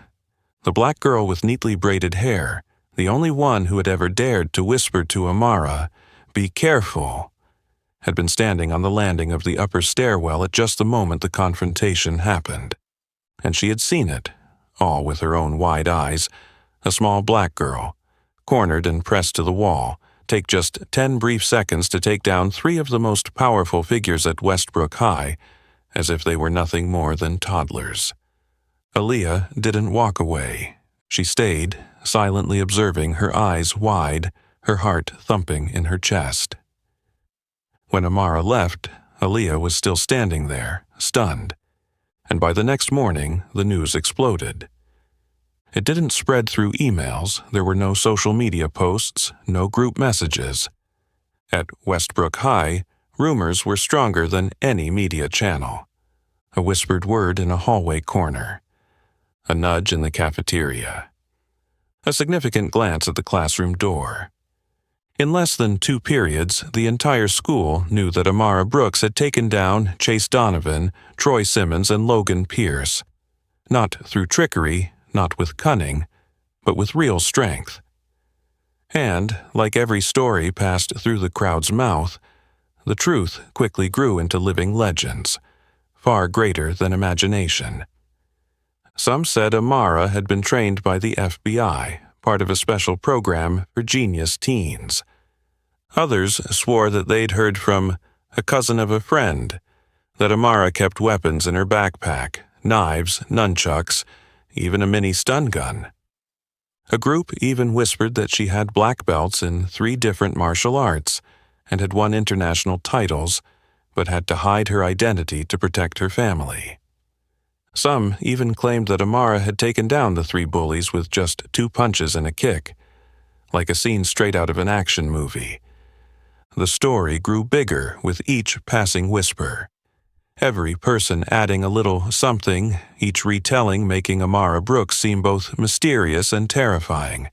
the black girl with neatly braided hair, the only one who had ever dared to whisper to Amara, "Be careful," had been standing on the landing of the upper stairwell at just the moment the confrontation happened. And she had seen it, all with her own wide eyes, a small black girl, cornered and pressed to the wall, take just 10 brief seconds to take down 3 of the most powerful figures at Westbrook High, as if they were nothing more than toddlers. Aaliyah didn't walk away. She stayed, silently observing, her eyes wide, her heart thumping in her chest. When Amara left, Aaliyah was still standing there, stunned, and by the next morning, the news exploded. It didn't spread through emails, there were no social media posts, no group messages. At Westbrook High, rumors were stronger than any media channel. A whispered word in a hallway corner. A nudge in the cafeteria. A significant glance at the classroom door. In less than 2 periods, the entire school knew that Amara Brooks had taken down Chase Donovan, Troy Simmons, and Logan Pierce. Not through trickery, not with cunning, but with real strength. And, like every story passed through the crowd's mouth, the truth quickly grew into living legends, far greater than imagination. Some said Amara had been trained by the FBI, part of a special program for genius teens. Others swore that they'd heard from a cousin of a friend, that Amara kept weapons in her backpack, knives, nunchucks, even a mini stun gun. A group even whispered that she had black belts in 3 different martial arts and had won international titles, but had to hide her identity to protect her family. Some even claimed that Amara had taken down the 3 bullies with just 2 punches and a kick, like a scene straight out of an action movie. The story grew bigger with each passing whisper, every person adding a little something, each retelling making Amara Brooks seem both mysterious and terrifying,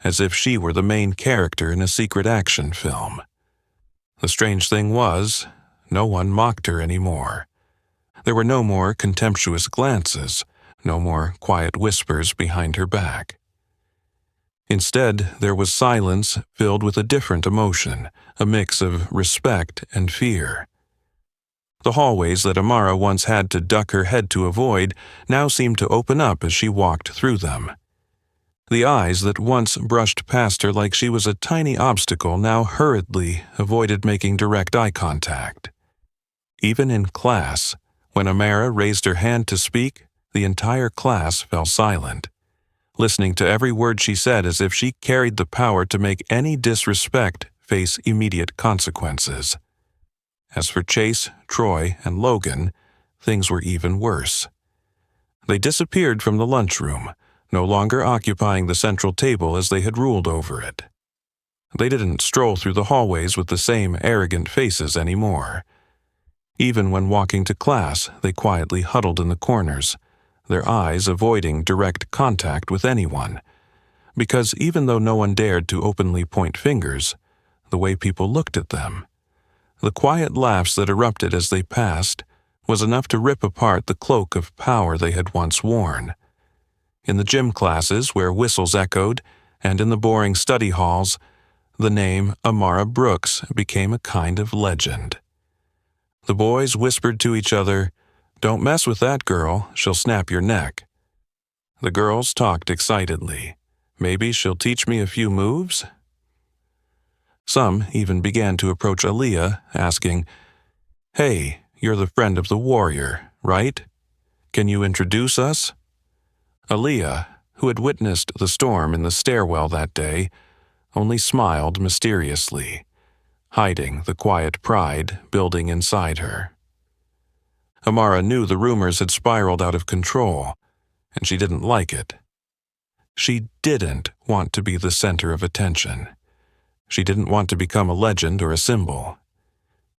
as if she were the main character in a secret action film. The strange thing was, no one mocked her anymore. There were no more contemptuous glances, no more quiet whispers behind her back. Instead, there was silence filled with a different emotion, a mix of respect and fear. The hallways that Amara once had to duck her head to avoid now seemed to open up as she walked through them. The eyes that once brushed past her like she was a tiny obstacle now hurriedly avoided making direct eye contact. Even in class, when Amara raised her hand to speak, the entire class fell silent, listening to every word she said as if she carried the power to make any disrespect face immediate consequences. As for Chase, Troy, and Logan, things were even worse. They disappeared from the lunchroom, no longer occupying the central table as they had ruled over it. They didn't stroll through the hallways with the same arrogant faces anymore. Even when walking to class, they quietly huddled in the corners, their eyes avoiding direct contact with anyone. Because even though no one dared to openly point fingers, the way people looked at them, the quiet laughs that erupted as they passed, was enough to rip apart the cloak of power they had once worn. In the gym classes where whistles echoed, and in the boring study halls, the name Amara Brooks became a kind of legend. The boys whispered to each other, "Don't mess with that girl, she'll snap your neck." The girls talked excitedly. "Maybe she'll teach me a few moves?" Some even began to approach Aaliyah, asking, "Hey, you're the friend of the warrior, right? Can you introduce us?" Aaliyah, who had witnessed the storm in the stairwell that day, only smiled mysteriously, hiding the quiet pride building inside her. Amara knew the rumors had spiraled out of control, and she didn't like it. She didn't want to be the center of attention. She didn't want to become a legend or a symbol.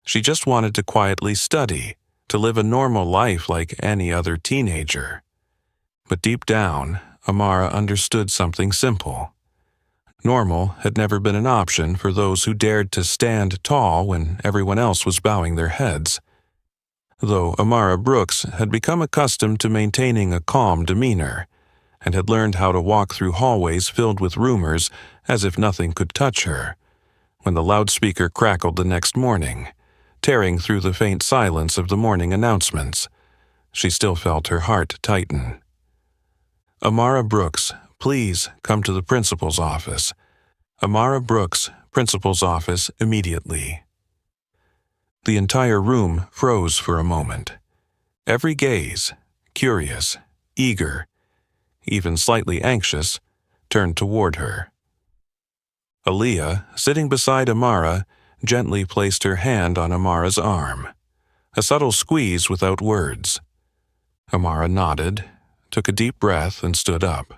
She just wanted to quietly study, to live a normal life like any other teenager. But deep down, Amara understood something simple. Normal had never been an option for those who dared to stand tall when everyone else was bowing their heads. Though Amara Brooks had become accustomed to maintaining a calm demeanor, and had learned how to walk through hallways filled with rumors as if nothing could touch her, when the loudspeaker crackled the next morning, tearing through the faint silence of the morning announcements, she still felt her heart tighten. "Amara Brooks, please come to the principal's office. Amara Brooks, principal's office immediately." The entire room froze for a moment. Every gaze, curious, eager, even slightly anxious, turned toward her. Aaliyah, sitting beside Amara, gently placed her hand on Amara's arm, a subtle squeeze without words. Amara nodded, took a deep breath, and stood up.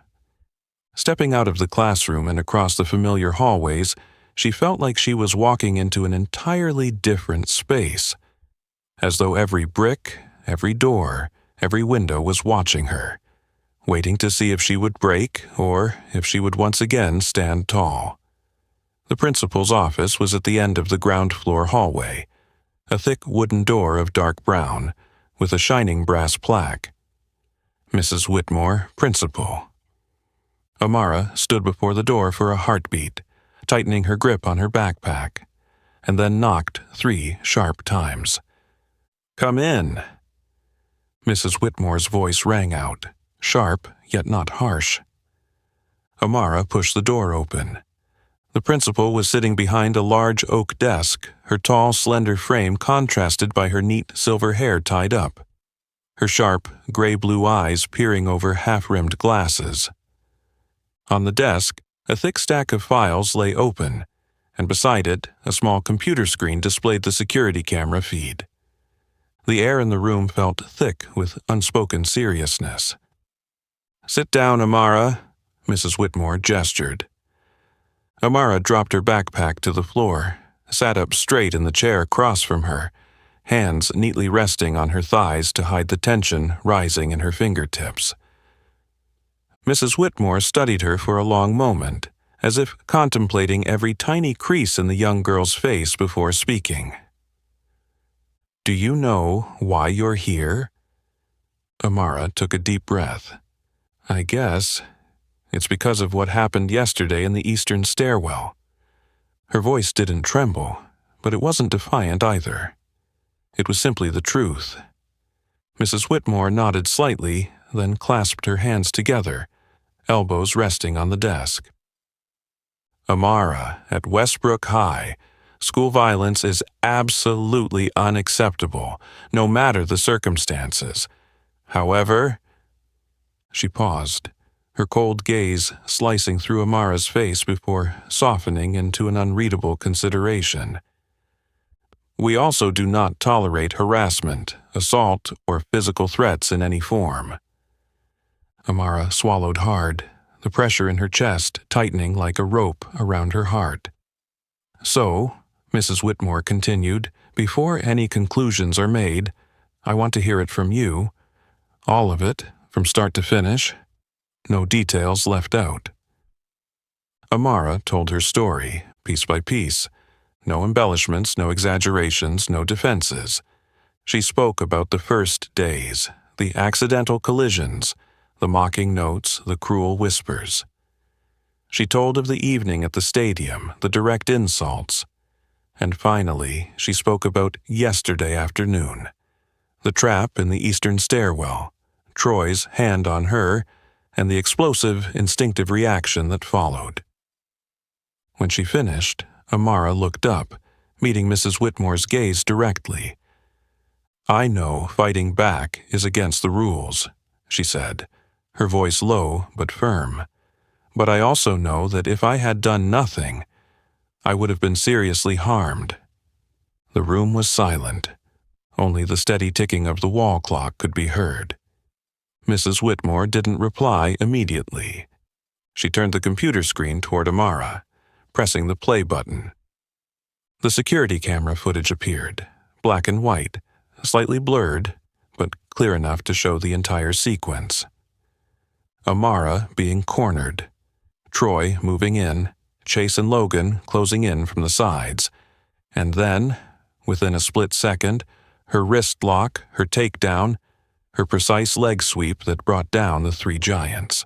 Stepping out of the classroom and across the familiar hallways, she felt like she was walking into an entirely different space, as though every brick, every door, every window was watching her, waiting to see if she would break or if she would once again stand tall. The principal's office was at the end of the ground floor hallway, a thick wooden door of dark brown, with a shining brass plaque. Mrs. Whitmore, Principal. Amara stood before the door for a heartbeat, tightening her grip on her backpack, and then knocked 3 sharp times. "Come in." Mrs. Whitmore's voice rang out, sharp yet not harsh. Amara pushed the door open. The principal was sitting behind a large oak desk, her tall, slender frame contrasted by her neat silver hair tied up, her sharp, gray-blue eyes peering over half-rimmed glasses. On the desk, a thick stack of files lay open, and beside it, a small computer screen displayed the security camera feed. The air in the room felt thick with unspoken seriousness. "Sit down, Amara," Mrs. Whitmore gestured. Amara dropped her backpack to the floor, sat up straight in the chair across from her, hands neatly resting on her thighs to hide the tension rising in her fingertips. Mrs. Whitmore studied her for a long moment, as if contemplating every tiny crease in the young girl's face before speaking. "Do you know why you're here?" Amara took a deep breath. "I guess it's because of what happened yesterday in the eastern stairwell." Her voice didn't tremble, but it wasn't defiant either. It was simply the truth. Mrs. Whitmore nodded slightly, then clasped her hands together, elbows resting on the desk. "Amara, at Westbrook High, school violence is absolutely unacceptable, no matter the circumstances. However—" She paused, her cold gaze slicing through Amara's face before softening into an unreadable consideration. "We also do not tolerate harassment, assault, or physical threats in any form." Amara swallowed hard, the pressure in her chest tightening like a rope around her heart. "So," Mrs. Whitmore continued, "before any conclusions are made, I want to hear it from you. All of it, from start to finish. No details left out." Amara told her story, piece by piece. No embellishments, no exaggerations, no defenses. She spoke about the first days, the accidental collisions, the mocking notes, the cruel whispers. She told of the evening at the stadium, the direct insults. And finally, she spoke about yesterday afternoon. The trap in the eastern stairwell, Troy's hand on her, and the explosive, instinctive reaction that followed. When she finished, Amara looked up, meeting Mrs. Whitmore's gaze directly. "I know fighting back is against the rules," she said, her voice low but firm. "But I also know that if I had done nothing, I would have been seriously harmed." The room was silent. Only the steady ticking of the wall clock could be heard. Mrs. Whitmore didn't reply immediately. She turned the computer screen toward Amara, pressing the play button. The security camera footage appeared, black and white, slightly blurred, but clear enough to show the entire sequence. Amara being cornered, Troy moving in, Chase and Logan closing in from the sides, and then, within a split second, her wrist lock, her takedown, her precise leg sweep that brought down the three giants.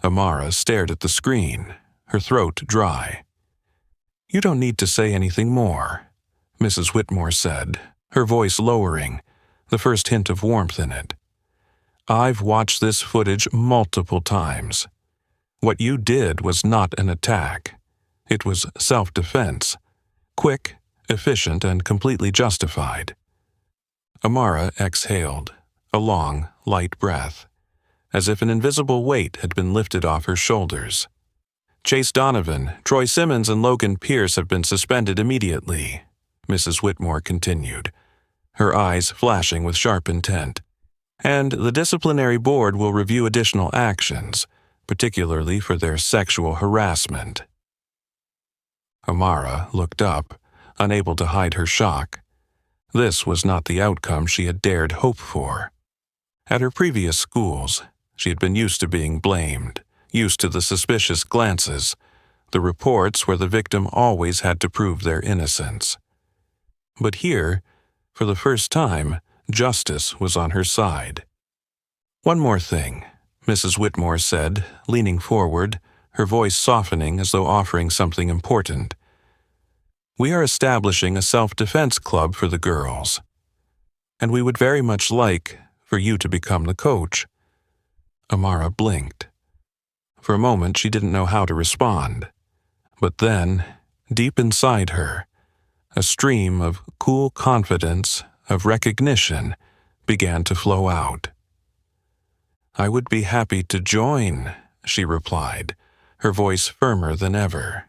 Amara stared at the screen, her throat dry. "You don't need to say anything more," Mrs. Whitmore said, her voice lowering, the first hint of warmth in it. "I've watched this footage multiple times. What you did was not an attack. It was self-defense, quick, efficient, and completely justified." Amara exhaled, a long, light breath, as if an invisible weight had been lifted off her shoulders. "Chase Donovan, Troy Simmons, and Logan Pierce have been suspended immediately," Mrs. Whitmore continued, her eyes flashing with sharp intent. "And the disciplinary board will review additional actions, particularly for their sexual harassment." Amara looked up, unable to hide her shock. This was not the outcome she had dared hope for. At her previous schools, she had been used to being blamed, used to the suspicious glances, the reports where the victim always had to prove their innocence. But here, for the first time, justice was on her side. "One more thing," Mrs. Whitmore said, leaning forward, her voice softening as though offering something important. "We are establishing a self-defense club for the girls, and we would very much like for you to become the coach." Amara blinked. For a moment she didn't know how to respond. But then, deep inside her, a stream of cool confidence, of recognition, began to flow out. "I would be happy to join," she replied, her voice firmer than ever.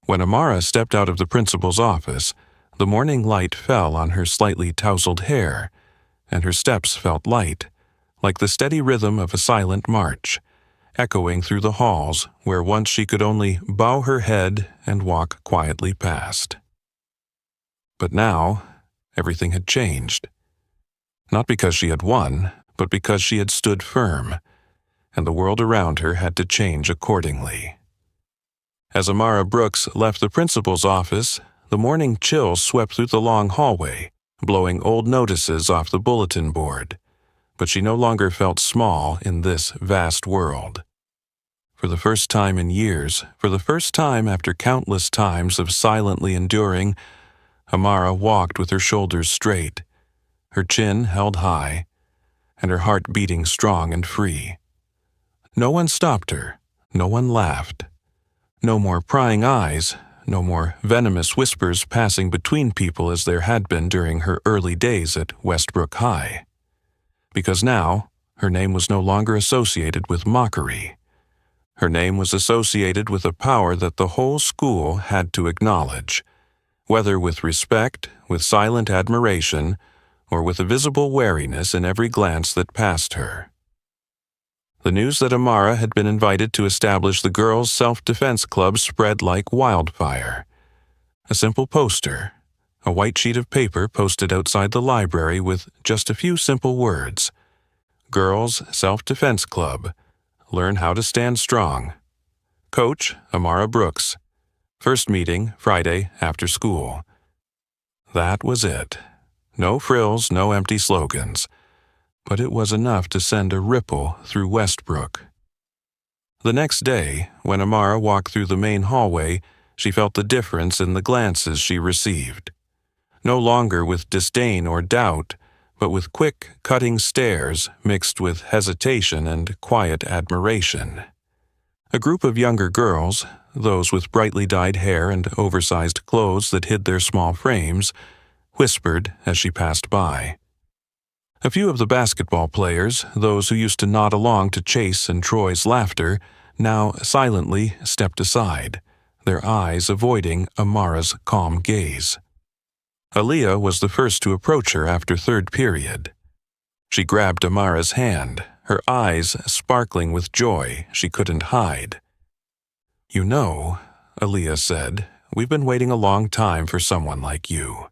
When Amara stepped out of the principal's office, the morning light fell on her slightly tousled hair, and her steps felt light, like the steady rhythm of a silent march, echoing through the halls where once she could only bow her head and walk quietly past. But now, Everything had changed. Not because she had won, but because she had stood firm, and the world around her had to change accordingly. As Amara Brooks left the principal's office, the morning chill swept through the long hallway, blowing old notices off the bulletin board. But she no longer felt small in this vast world. For the first time in years, for the first time after countless times of silently enduring, Amara walked with her shoulders straight, her chin held high, and her heart beating strong and free. No one stopped her, no one laughed. No more prying eyes, no more venomous whispers passing between people as there had been during her early days at Westbrook High. Because now, her name was no longer associated with mockery. Her name was associated with a power that the whole school had to acknowledge, whether with respect, with silent admiration, or with a visible wariness in every glance that passed her. The news that Amara had been invited to establish the Girls' Self-Defense Club spread like wildfire. A simple poster, a white sheet of paper posted outside the library with just a few simple words. Girls' Self-Defense Club. Learn how to stand strong. Coach, Amara Brooks. First meeting, Friday after school. That was it. No frills, no empty slogans. But it was enough to send a ripple through Westbrook. The next day, when Amara walked through the main hallway, she felt the difference in the glances she received. No longer with disdain or doubt, but with quick, cutting stares mixed with hesitation and quiet admiration. A group of younger girls, those with brightly dyed hair and oversized clothes that hid their small frames, whispered as she passed by. A few of the basketball players, those who used to nod along to Chase and Troy's laughter, now silently stepped aside, their eyes avoiding Amara's calm gaze. Aaliyah was the first to approach her after third period. She grabbed Amara's hand, her eyes sparkling with joy she couldn't hide. "You know," Aaliyah said, "we've been waiting a long time for someone like you.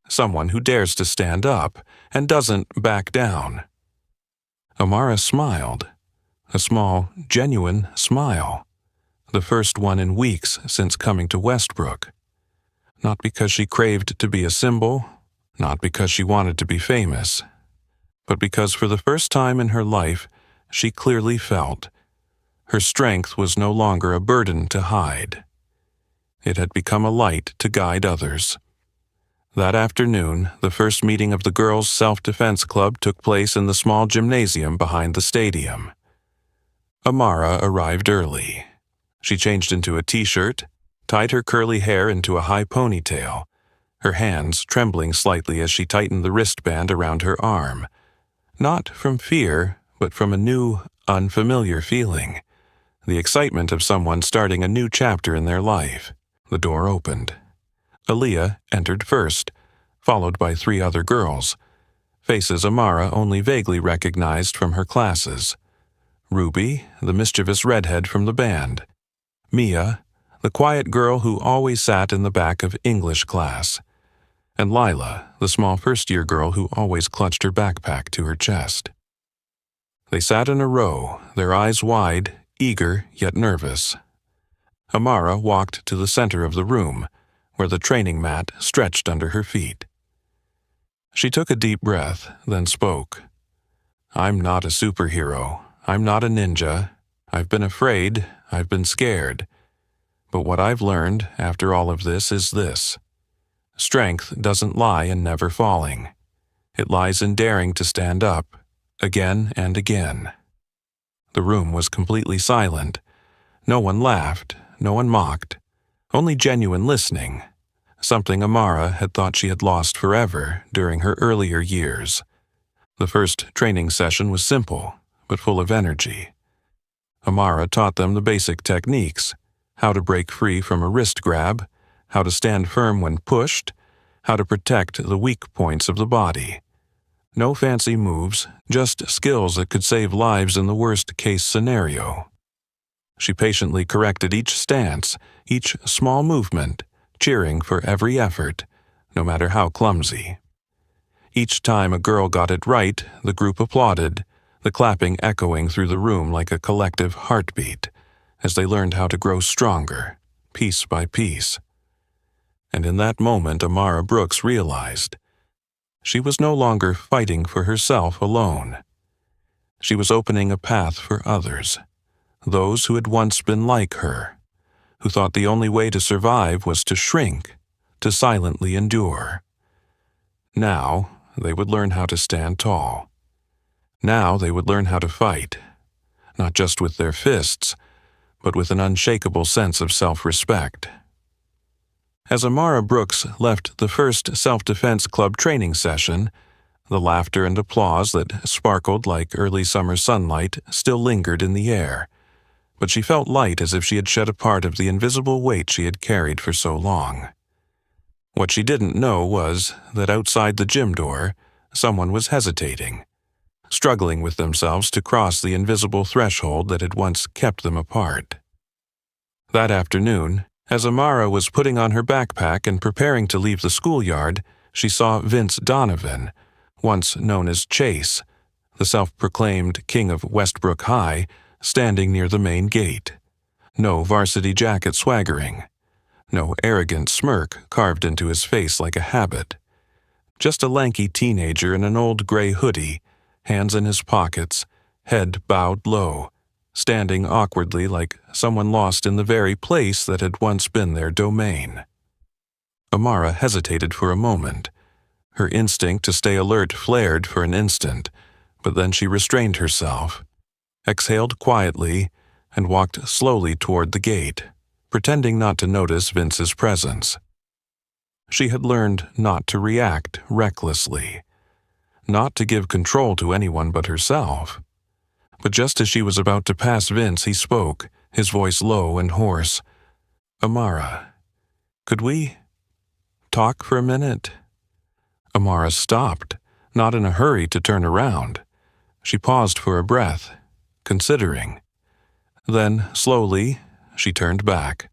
Someone who dares to stand up and doesn't back down." Amara smiled, a small, genuine smile, the first one in weeks since coming to Westbrook. Not because she craved to be a symbol, not because she wanted to be famous, but because for the first time in her life, she clearly felt her strength was no longer a burden to hide. It had become a light to guide others. That afternoon, the first meeting of the Girls' Self-Defense Club took place in the small gymnasium behind the stadium. Amara arrived early. She changed into a t-shirt, tied her curly hair into a high ponytail, her hands trembling slightly as she tightened the wristband around her arm. Not from fear, but from a new, unfamiliar feeling. The excitement of someone starting a new chapter in their life. The door opened. Aaliyah entered first, followed by 3 other girls, faces Amara only vaguely recognized from her classes. Ruby, the mischievous redhead from the band. Mia, the quiet girl who always sat in the back of English class. And Lila, the small first-year girl who always clutched her backpack to her chest. They sat in a row, their eyes wide, eager yet nervous. Amara walked to the center of the room, where the training mat stretched under her feet. She took a deep breath, then spoke. "I'm not a superhero. I'm not a ninja. I've been afraid. I've been scared. But what I've learned after all of this is this. Strength doesn't lie in never falling. It lies in daring to stand up, again and again." The room was completely silent. No one laughed, no one mocked, only genuine listening, something Amara had thought she had lost forever during her earlier years. The first training session was simple, but full of energy. Amara taught them the basic techniques, how to break free from a wrist grab, how to stand firm when pushed, how to protect the weak points of the body. No fancy moves, just skills that could save lives in the worst-case scenario. She patiently corrected each stance, each small movement, cheering for every effort, no matter how clumsy. Each time a girl got it right, the group applauded, the clapping echoing through the room like a collective heartbeat, as they learned how to grow stronger, piece by piece. And in that moment, Amara Brooks realized she was no longer fighting for herself alone. She was opening a path for others, those who had once been like her, who thought the only way to survive was to shrink, to silently endure. Now, they would learn how to stand tall. Now they would learn how to fight, not just with their fists, but with an unshakable sense of self-respect. As Amara Brooks left the first self-defense club training session, the laughter and applause that sparkled like early summer sunlight still lingered in the air, but she felt light as if she had shed a part of the invisible weight she had carried for so long. What she didn't know was that outside the gym door, someone was hesitating, struggling with themselves to cross the invisible threshold that had once kept them apart. That afternoon, as Amara was putting on her backpack and preparing to leave the schoolyard, she saw Vince Donovan, once known as Chase, the self-proclaimed king of Westbrook High, standing near the main gate. No varsity jacket swaggering, no arrogant smirk carved into his face like a habit. Just a lanky teenager in an old gray hoodie, hands in his pockets, head bowed low, standing awkwardly like someone lost in the very place that had once been their domain. Amara hesitated for a moment. Her instinct to stay alert flared for an instant, but then she restrained herself, exhaled quietly, and walked slowly toward the gate, pretending not to notice Vince's presence. She had learned not to react recklessly, not to give control to anyone but herself. But just as she was about to pass Vince, he spoke, his voice low and hoarse. "Amara, could we talk for a minute?" Amara stopped, not in a hurry to turn around. She paused for a breath, considering. Then, slowly, she turned back,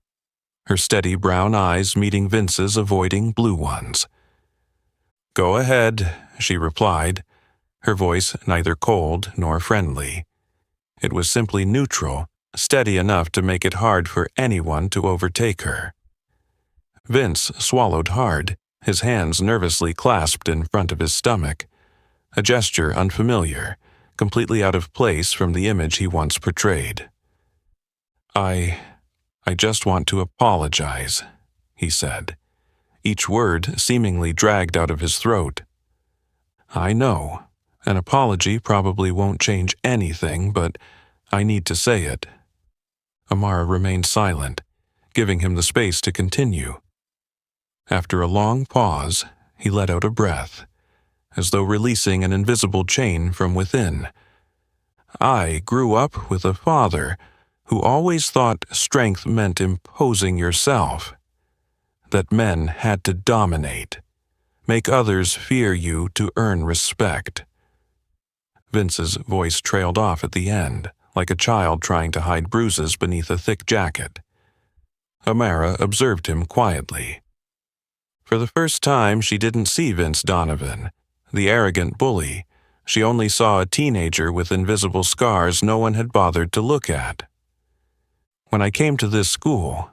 her steady brown eyes meeting Vince's avoiding blue ones. "Go ahead," she replied, her voice neither cold nor friendly. It was simply neutral, steady enough to make it hard for anyone to overtake her. Vince swallowed hard, his hands nervously clasped in front of his stomach, a gesture unfamiliar, completely out of place from the image he once portrayed. I just want to apologize," he said, each word seemingly dragged out of his throat. "I know, an apology probably won't change anything, but I need to say it." Amara remained silent, giving him the space to continue. After a long pause, he let out a breath, as though releasing an invisible chain from within. "I grew up with a father who always thought strength meant imposing yourself, that men had to dominate, make others fear you to earn respect." Vince's voice trailed off at the end, like a child trying to hide bruises beneath a thick jacket. Amara observed him quietly. For the first time, she didn't see Vince Donovan, the arrogant bully. She only saw a teenager with invisible scars no one had bothered to look at. "When I came to this school,"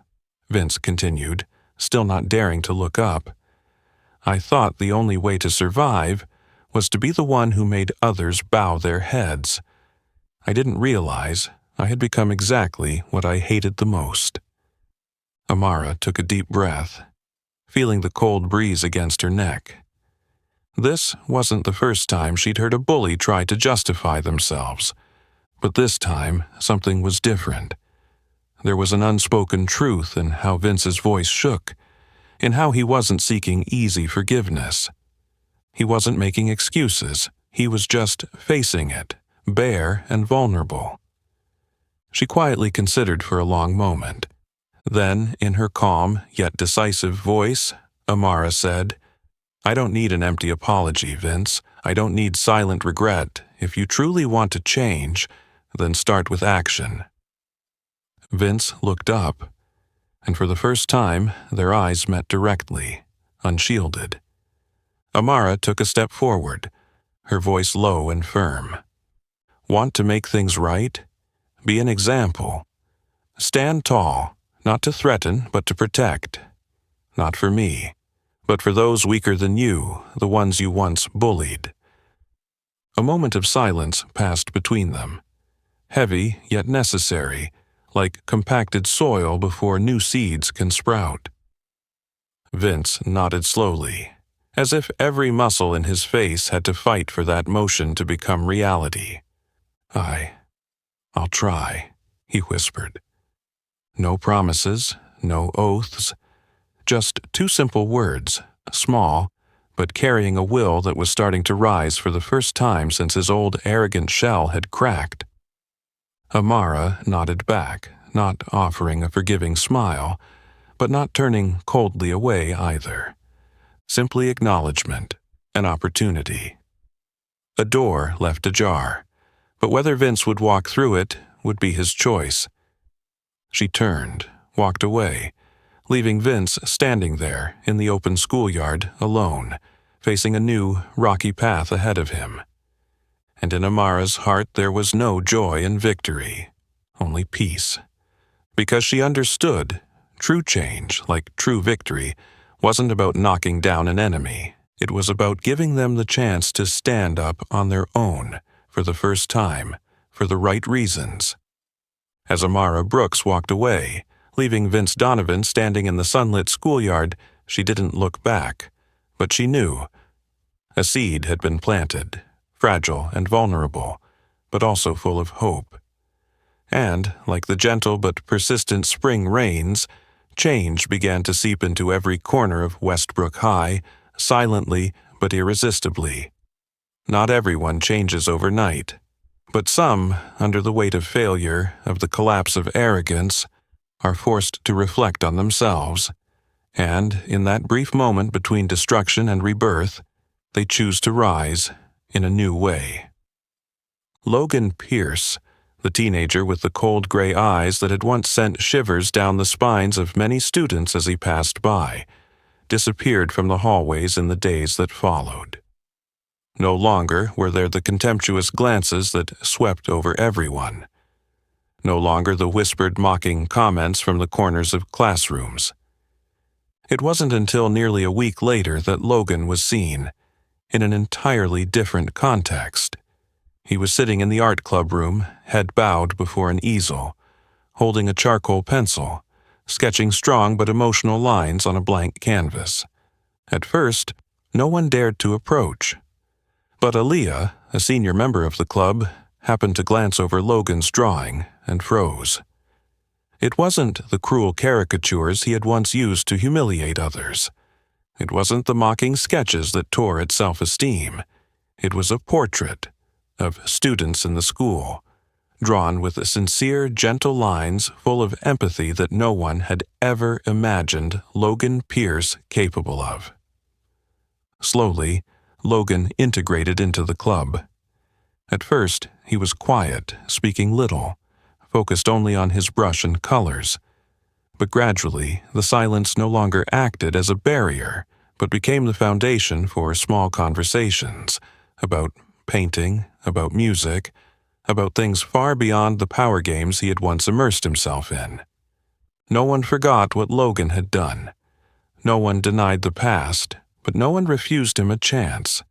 Vince continued, still not daring to look up, "I thought the only way to survive was to be the one who made others bow their heads. I didn't realize I had become exactly what I hated the most." Amara took a deep breath, feeling the cold breeze against her neck. This wasn't the first time she'd heard a bully try to justify themselves, but this time something was different. There was an unspoken truth in how Vince's voice shook, in how he wasn't seeking easy forgiveness. He wasn't making excuses, he was just facing it, bare and vulnerable. She quietly considered for a long moment. Then, in her calm yet decisive voice, Amara said, "I don't need an empty apology, Vince. I don't need silent regret. If you truly want to change, then start with action." Vince looked up, and for the first time, their eyes met directly, unshielded. Amara took a step forward, her voice low and firm. Want to make things right? Be an example. Stand tall, not to threaten, but to protect. Not for me, but for those weaker than you, the ones you once bullied. A moment of silence passed between them, heavy yet necessary, like compacted soil before new seeds can sprout. Vince nodded slowly, as if every muscle in his face had to fight for that motion to become reality. I'll try, he whispered. No promises, no oaths, just two simple words, small, but carrying a will that was starting to rise for the first time since his old arrogant shell had cracked. Amara nodded back, not offering a forgiving smile, but not turning coldly away either. Simply acknowledgement, an opportunity. A door left ajar, but whether Vince would walk through it would be his choice. She turned, walked away, leaving Vince standing there in the open schoolyard alone, facing a new, rocky path ahead of him. And in Amara's heart there was no joy in victory, only peace. Because she understood, true change, like true victory, wasn't about knocking down an enemy. It was about giving them the chance to stand up on their own, for the first time, for the right reasons. As Amara Brooks walked away, leaving Vince Donovan standing in the sunlit schoolyard, she didn't look back, but she knew. A seed had been planted, fragile and vulnerable, but also full of hope. And, like the gentle but persistent spring rains, change began to seep into every corner of Westbrook High, silently but irresistibly. Not everyone changes overnight, but some, under the weight of failure, of the collapse of arrogance, are forced to reflect on themselves, and, in that brief moment between destruction and rebirth, they choose to rise in a new way. Logan Pierce, the teenager with the cold gray eyes that had once sent shivers down the spines of many students as he passed by, disappeared from the hallways in the days that followed. No longer were there the contemptuous glances that swept over everyone. No longer the whispered mocking comments from the corners of classrooms. It wasn't until nearly a week later that Logan was seen, in an entirely different context. He was sitting in the art club room, head bowed before an easel, holding a charcoal pencil, sketching strong but emotional lines on a blank canvas. At first, no one dared to approach. But Aaliyah, a senior member of the club, happened to glance over Logan's drawing and froze. It wasn't the cruel caricatures he had once used to humiliate others. It wasn't the mocking sketches that tore at self-esteem. It was a portrait of students in the school, drawn with sincere, gentle lines full of empathy that no one had ever imagined Logan Pierce capable of. Slowly, Logan integrated into the club. At first, he was quiet, speaking little, focused only on his brush and colors. But gradually, the silence no longer acted as a barrier, but became the foundation for small conversations about painting, about music, about things far beyond the power games he had once immersed himself in. No one forgot what Logan had done. No one denied the past, but no one refused him a chance,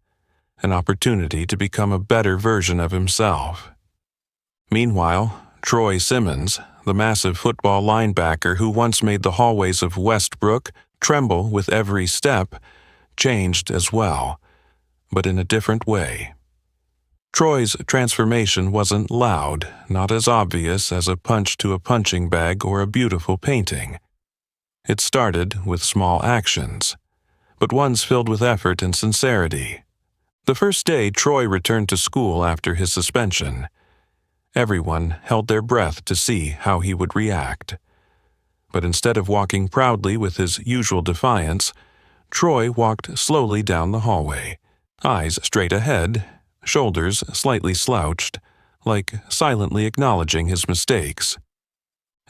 an opportunity to become a better version of himself. Meanwhile, Troy Simmons, the massive football linebacker who once made the hallways of Westbrook tremble with every step, changed as well, but in a different way. Troy's transformation wasn't loud, not as obvious as a punch to a punching bag or a beautiful painting. It started with small actions, but ones filled with effort and sincerity. The first day Troy returned to school after his suspension, everyone held their breath to see how he would react. But instead of walking proudly with his usual defiance, Troy walked slowly down the hallway, eyes straight ahead, shoulders slightly slouched, like silently acknowledging his mistakes.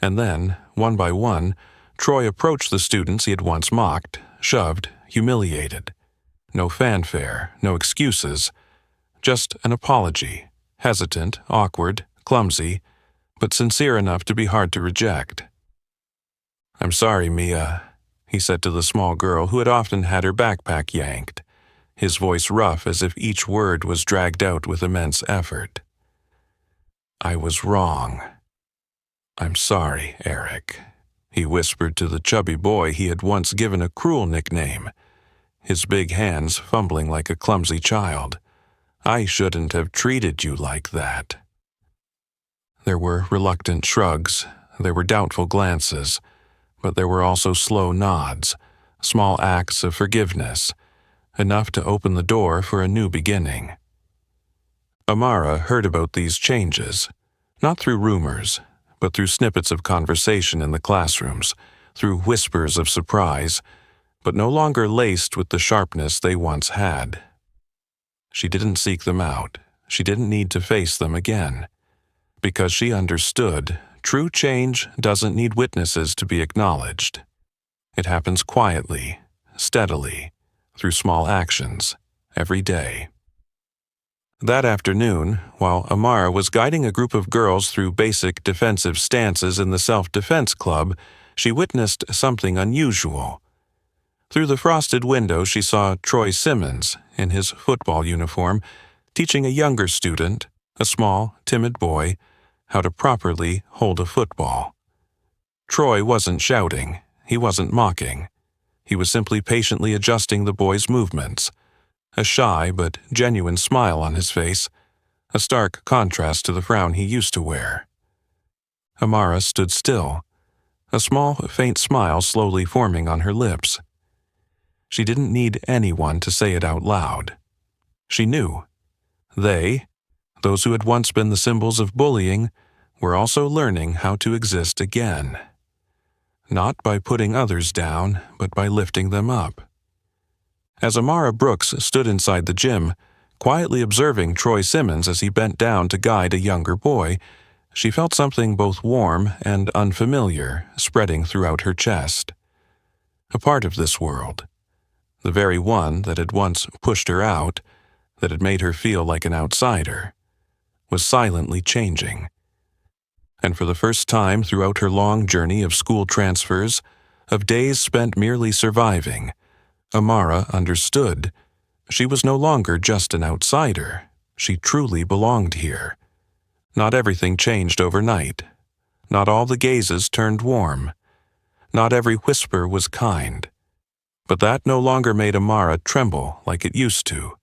And then, one by one, Troy approached the students he had once mocked, shoved, humiliated. No fanfare, no excuses, just an apology, hesitant, awkward, clumsy, but sincere enough to be hard to reject. "I'm sorry, Mia," he said to the small girl who had often had her backpack yanked, his voice rough as if each word was dragged out with immense effort. "I was wrong. I'm sorry, Eric," he whispered to the chubby boy he had once given a cruel nickname, his big hands fumbling like a clumsy child. "I shouldn't have treated you like that." There were reluctant shrugs, there were doubtful glances, but there were also slow nods, small acts of forgiveness, enough to open the door for a new beginning. Amara heard about these changes, not through rumors, but through snippets of conversation in the classrooms, through whispers of surprise, but no longer laced with the sharpness they once had. She didn't seek them out. She didn't need to face them again. Because she understood, true change doesn't need witnesses to be acknowledged. It happens quietly, steadily, through small actions, every day. That afternoon, while Amara was guiding a group of girls through basic defensive stances in the self-defense club, she witnessed something unusual. Through the frosted window, she saw Troy Simmons, in his football uniform, teaching a younger student, a small, timid boy, how to properly hold a football. Troy wasn't shouting. He wasn't mocking. He was simply patiently adjusting the boy's movements, a shy but genuine smile on his face, a stark contrast to the frown he used to wear. Amara stood still, a small, faint smile slowly forming on her lips. She didn't need anyone to say it out loud. She knew. They, those who had once been the symbols of bullying, were also learning how to exist again. Not by putting others down, but by lifting them up. As Amara Brooks stood inside the gym, quietly observing Troy Simmons as he bent down to guide a younger boy, she felt something both warm and unfamiliar spreading throughout her chest. A part of this world, the very one that had once pushed her out, that had made her feel like an outsider, was silently changing. And for the first time throughout her long journey of school transfers, of days spent merely surviving, Amara understood. She was no longer just an outsider. She truly belonged here. Not everything changed overnight. Not all the gazes turned warm. Not every whisper was kind. But that no longer made Amara tremble like it used to,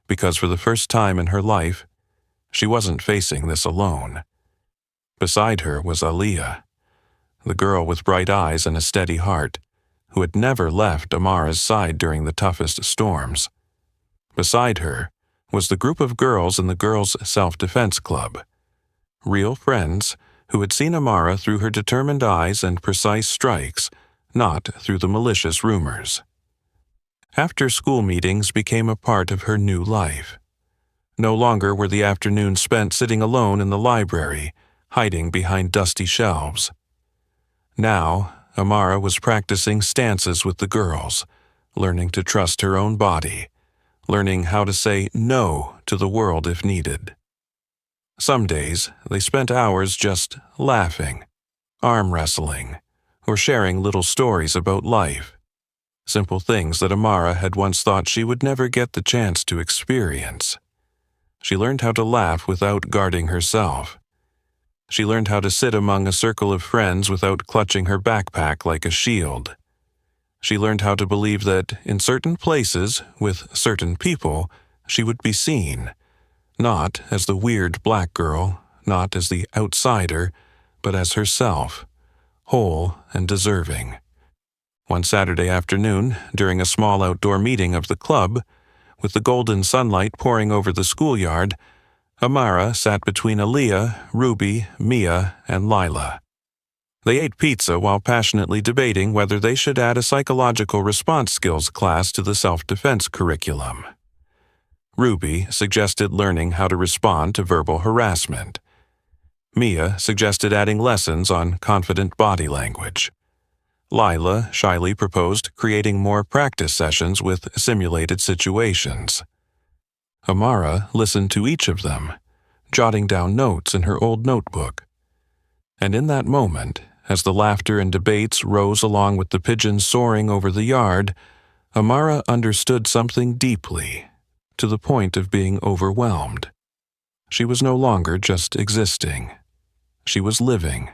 because for the first time in her life, she wasn't facing this alone. Beside her was Aaliyah, the girl with bright eyes and a steady heart, who had never left Amara's side during the toughest storms. Beside her was the group of girls in the girls' self-defense club, real friends who had seen Amara through her determined eyes and precise strikes, not through the malicious rumors. After-school meetings became a part of her new life. No longer were the afternoons spent sitting alone in the library, hiding behind dusty shelves. Now, Amara was practicing stances with the girls, learning to trust her own body, learning how to say no to the world if needed. Some days, they spent hours just laughing, arm wrestling, or sharing little stories about life, simple things that Amara had once thought she would never get the chance to experience. She learned how to laugh without guarding herself. She learned how to sit among a circle of friends without clutching her backpack like a shield. She learned how to believe that in certain places, with certain people, she would be seen, not as the weird black girl, not as the outsider, but as herself, whole and deserving. One Saturday afternoon, during a small outdoor meeting of the club, with the golden sunlight pouring over the schoolyard, Amara sat between Aaliyah, Ruby, Mia, and Lila. They ate pizza while passionately debating whether they should add a psychological response skills class to the self-defense curriculum. Ruby suggested learning how to respond to verbal harassment. Mia suggested adding lessons on confident body language. Lila shyly proposed creating more practice sessions with simulated situations. Amara listened to each of them, jotting down notes in her old notebook. And in that moment, as the laughter and debates rose along with the pigeons soaring over the yard, Amara understood something deeply, to the point of being overwhelmed. She was no longer just existing. She was living.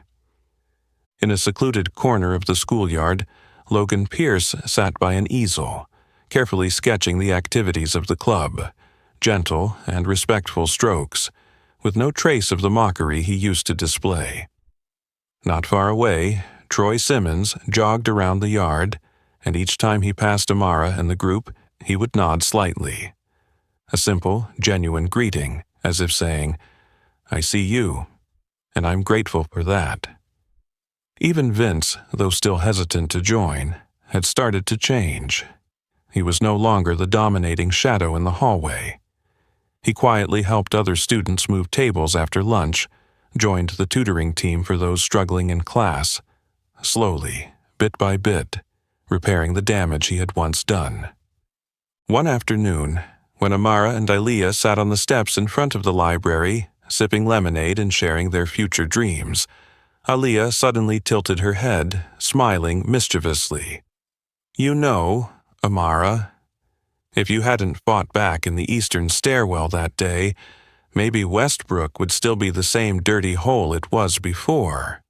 In a secluded corner of the schoolyard, Logan Pierce sat by an easel, carefully sketching the activities of the club, gentle and respectful strokes, with no trace of the mockery he used to display. Not far away, Troy Simmons jogged around the yard, and each time he passed Amara and the group, he would nod slightly. A simple, genuine greeting, as if saying, "I see you, and I'm grateful for that." Even Vince, though still hesitant to join, had started to change. He was no longer the dominating shadow in the hallway. He quietly helped other students move tables after lunch, joined the tutoring team for those struggling in class, slowly, bit by bit, repairing the damage he had once done. One afternoon, when Amara and Ilea sat on the steps in front of the library, sipping lemonade and sharing their future dreams, Ilea suddenly tilted her head, smiling mischievously. "You know, Amara, if you hadn't fought back in the eastern stairwell that day, maybe Westbrook would still be the same dirty hole it was before."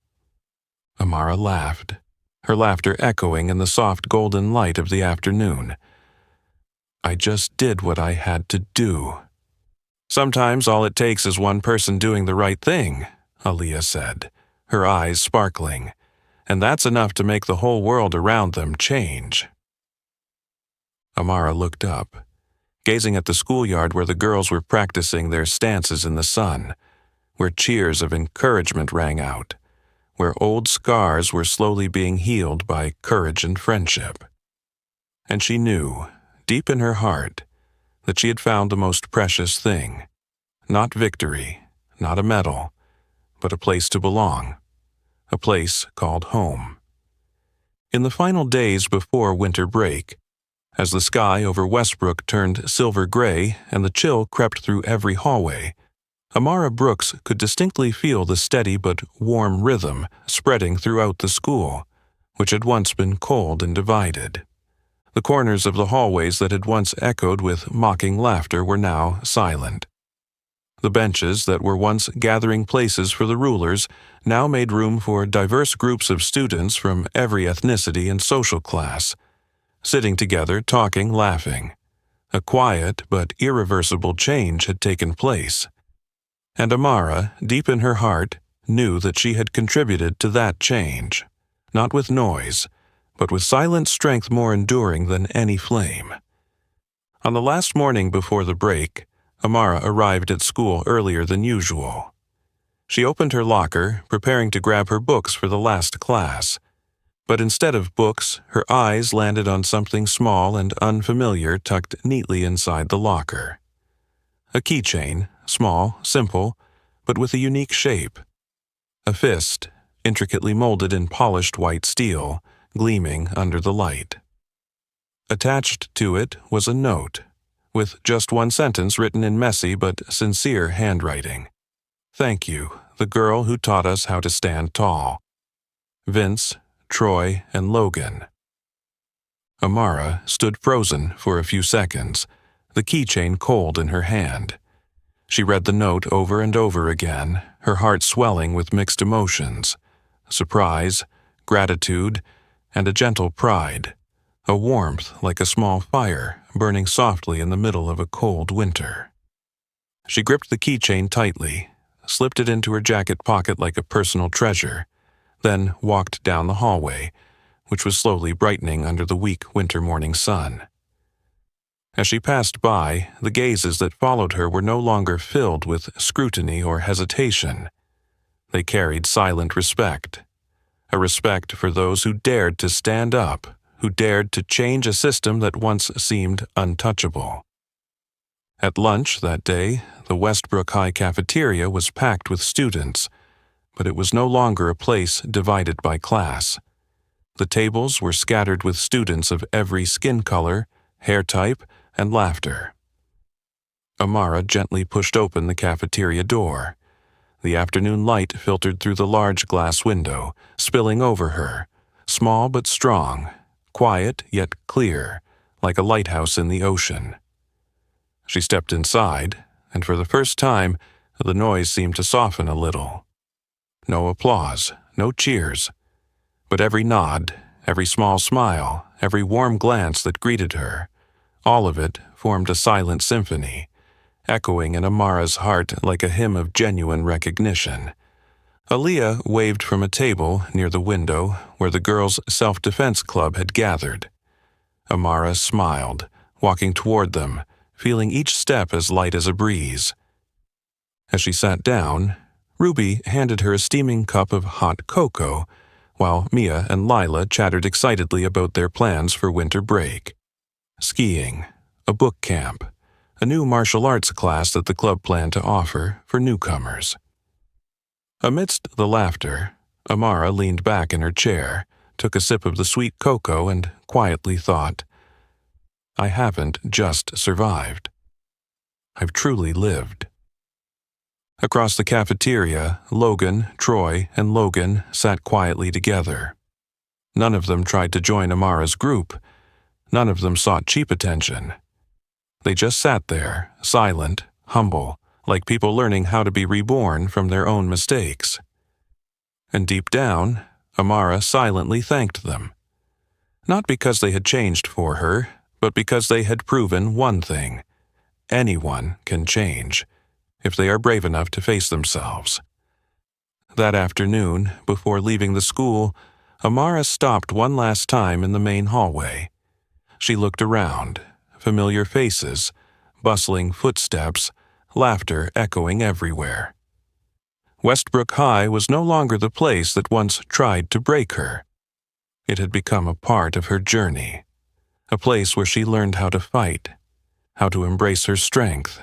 Amara laughed, her laughter echoing in the soft golden light of the afternoon. "I just did what I had to do." "Sometimes all it takes is one person doing the right thing," Ilea said, her eyes sparkling, "and that's enough to make the whole world around them change." Amara looked up, gazing at the schoolyard where the girls were practicing their stances in the sun, where cheers of encouragement rang out, where old scars were slowly being healed by courage and friendship. And she knew, deep in her heart, that she had found the most precious thing. Not victory, not a medal, but a place to belong, a place called home. In the final days before winter break, as the sky over Westbrook turned silver gray and the chill crept through every hallway, Amara Brooks could distinctly feel the steady but warm rhythm spreading throughout the school, which had once been cold and divided. The corners of the hallways that had once echoed with mocking laughter were now silent. The benches that were once gathering places for the rulers now made room for diverse groups of students from every ethnicity and social class, sitting together, talking, laughing. A quiet but irreversible change had taken place. And Amara, deep in her heart, knew that she had contributed to that change, not with noise, but with silent strength more enduring than any flame. On the last morning before the break, Amara arrived at school earlier than usual. She opened her locker, preparing to grab her books for the last class. But instead of books, her eyes landed on something small and unfamiliar tucked neatly inside the locker. A keychain, small, simple, but with a unique shape. A fist, intricately molded in polished white steel, gleaming under the light. Attached to it was a note, with just one sentence written in messy but sincere handwriting. "Thank you, the girl who taught us how to stand tall. Vince, Troy, and Logan." Amara stood frozen for a few seconds, the keychain cold in her hand. She read the note over and over again, her heart swelling with mixed emotions: surprise, gratitude, and a gentle pride, a warmth like a small fire burning softly in the middle of a cold winter. She gripped the keychain tightly, slipped it into her jacket pocket like a personal treasure, then walked down the hallway, which was slowly brightening under the weak winter morning sun. As she passed by, the gazes that followed her were no longer filled with scrutiny or hesitation. They carried silent respect, a respect for those who dared to stand up, who dared to change a system that once seemed untouchable. At lunch that day, the Westbrook High cafeteria was packed with students, but it was no longer a place divided by class. The tables were scattered with students of every skin color, hair type, and laughter. Amara gently pushed open the cafeteria door. The afternoon light filtered through the large glass window, spilling over her, small but strong, quiet yet clear, like a lighthouse in the ocean. She stepped inside, and for the first time, the noise seemed to soften a little. No applause, no cheers, but every nod, every small smile, every warm glance that greeted her, all of it formed a silent symphony, echoing in Amara's heart like a hymn of genuine recognition. Aaliyah waved from a table near the window where the girls' self-defense club had gathered. Amara smiled, walking toward them, feeling each step as light as a breeze. As she sat down, Ruby handed her a steaming cup of hot cocoa, while Mia and Lila chattered excitedly about their plans for winter break. Skiing, a book camp, a new martial arts class that the club planned to offer for newcomers. Amidst the laughter, Amara leaned back in her chair, took a sip of the sweet cocoa, and quietly thought, "I haven't just survived. I've truly lived." Across the cafeteria, Logan, Troy, and Logan sat quietly together. None of them tried to join Amara's group. None of them sought cheap attention. They just sat there, silent, humble, like people learning how to be reborn from their own mistakes. And deep down, Amara silently thanked them. Not because they had changed for her, but because they had proven one thing: anyone can change, if they are brave enough to face themselves. That afternoon, before leaving the school, Amara stopped one last time in the main hallway. She looked around, familiar faces, bustling footsteps, laughter echoing everywhere. Westbrook High was no longer the place that once tried to break her. It had become a part of her journey, a place where she learned how to fight, how to embrace her strength,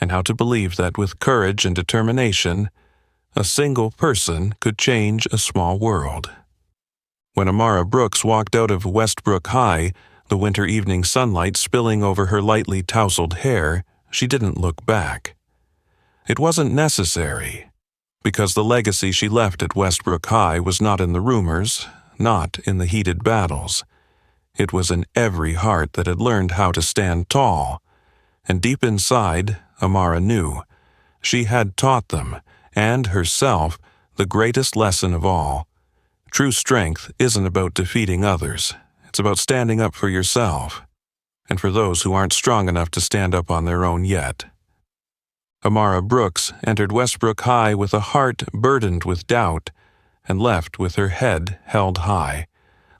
and how to believe that with courage and determination, a single person could change a small world. When Amara Brooks walked out of Westbrook High, the winter evening sunlight spilling over her lightly tousled hair, she didn't look back. It wasn't necessary, because the legacy she left at Westbrook High was not in the rumors, not in the heated battles. It was in every heart that had learned how to stand tall, and deep inside, Amara knew, she had taught them, and herself, the greatest lesson of all. True strength isn't about defeating others. It's about standing up for yourself, and for those who aren't strong enough to stand up on their own yet. Amara Brooks entered Westbrook High with a heart burdened with doubt, and left with her head held high,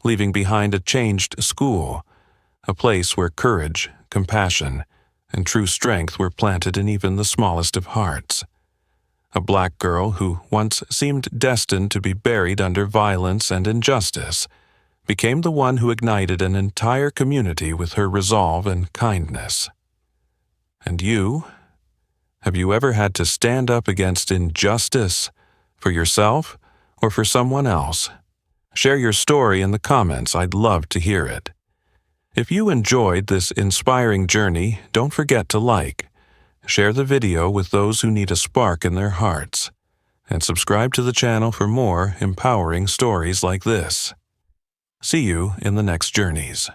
leaving behind a changed school, a place where courage, compassion, and true strength were planted in even the smallest of hearts. A black girl who once seemed destined to be buried under violence and injustice became the one who ignited an entire community with her resolve and kindness. And you? Have you ever had to stand up against injustice, for yourself or for someone else? Share your story in the comments. I'd love to hear it. If you enjoyed this inspiring journey, don't forget to like, share the video with those who need a spark in their hearts, and subscribe to the channel for more empowering stories like this. See you in the next journeys.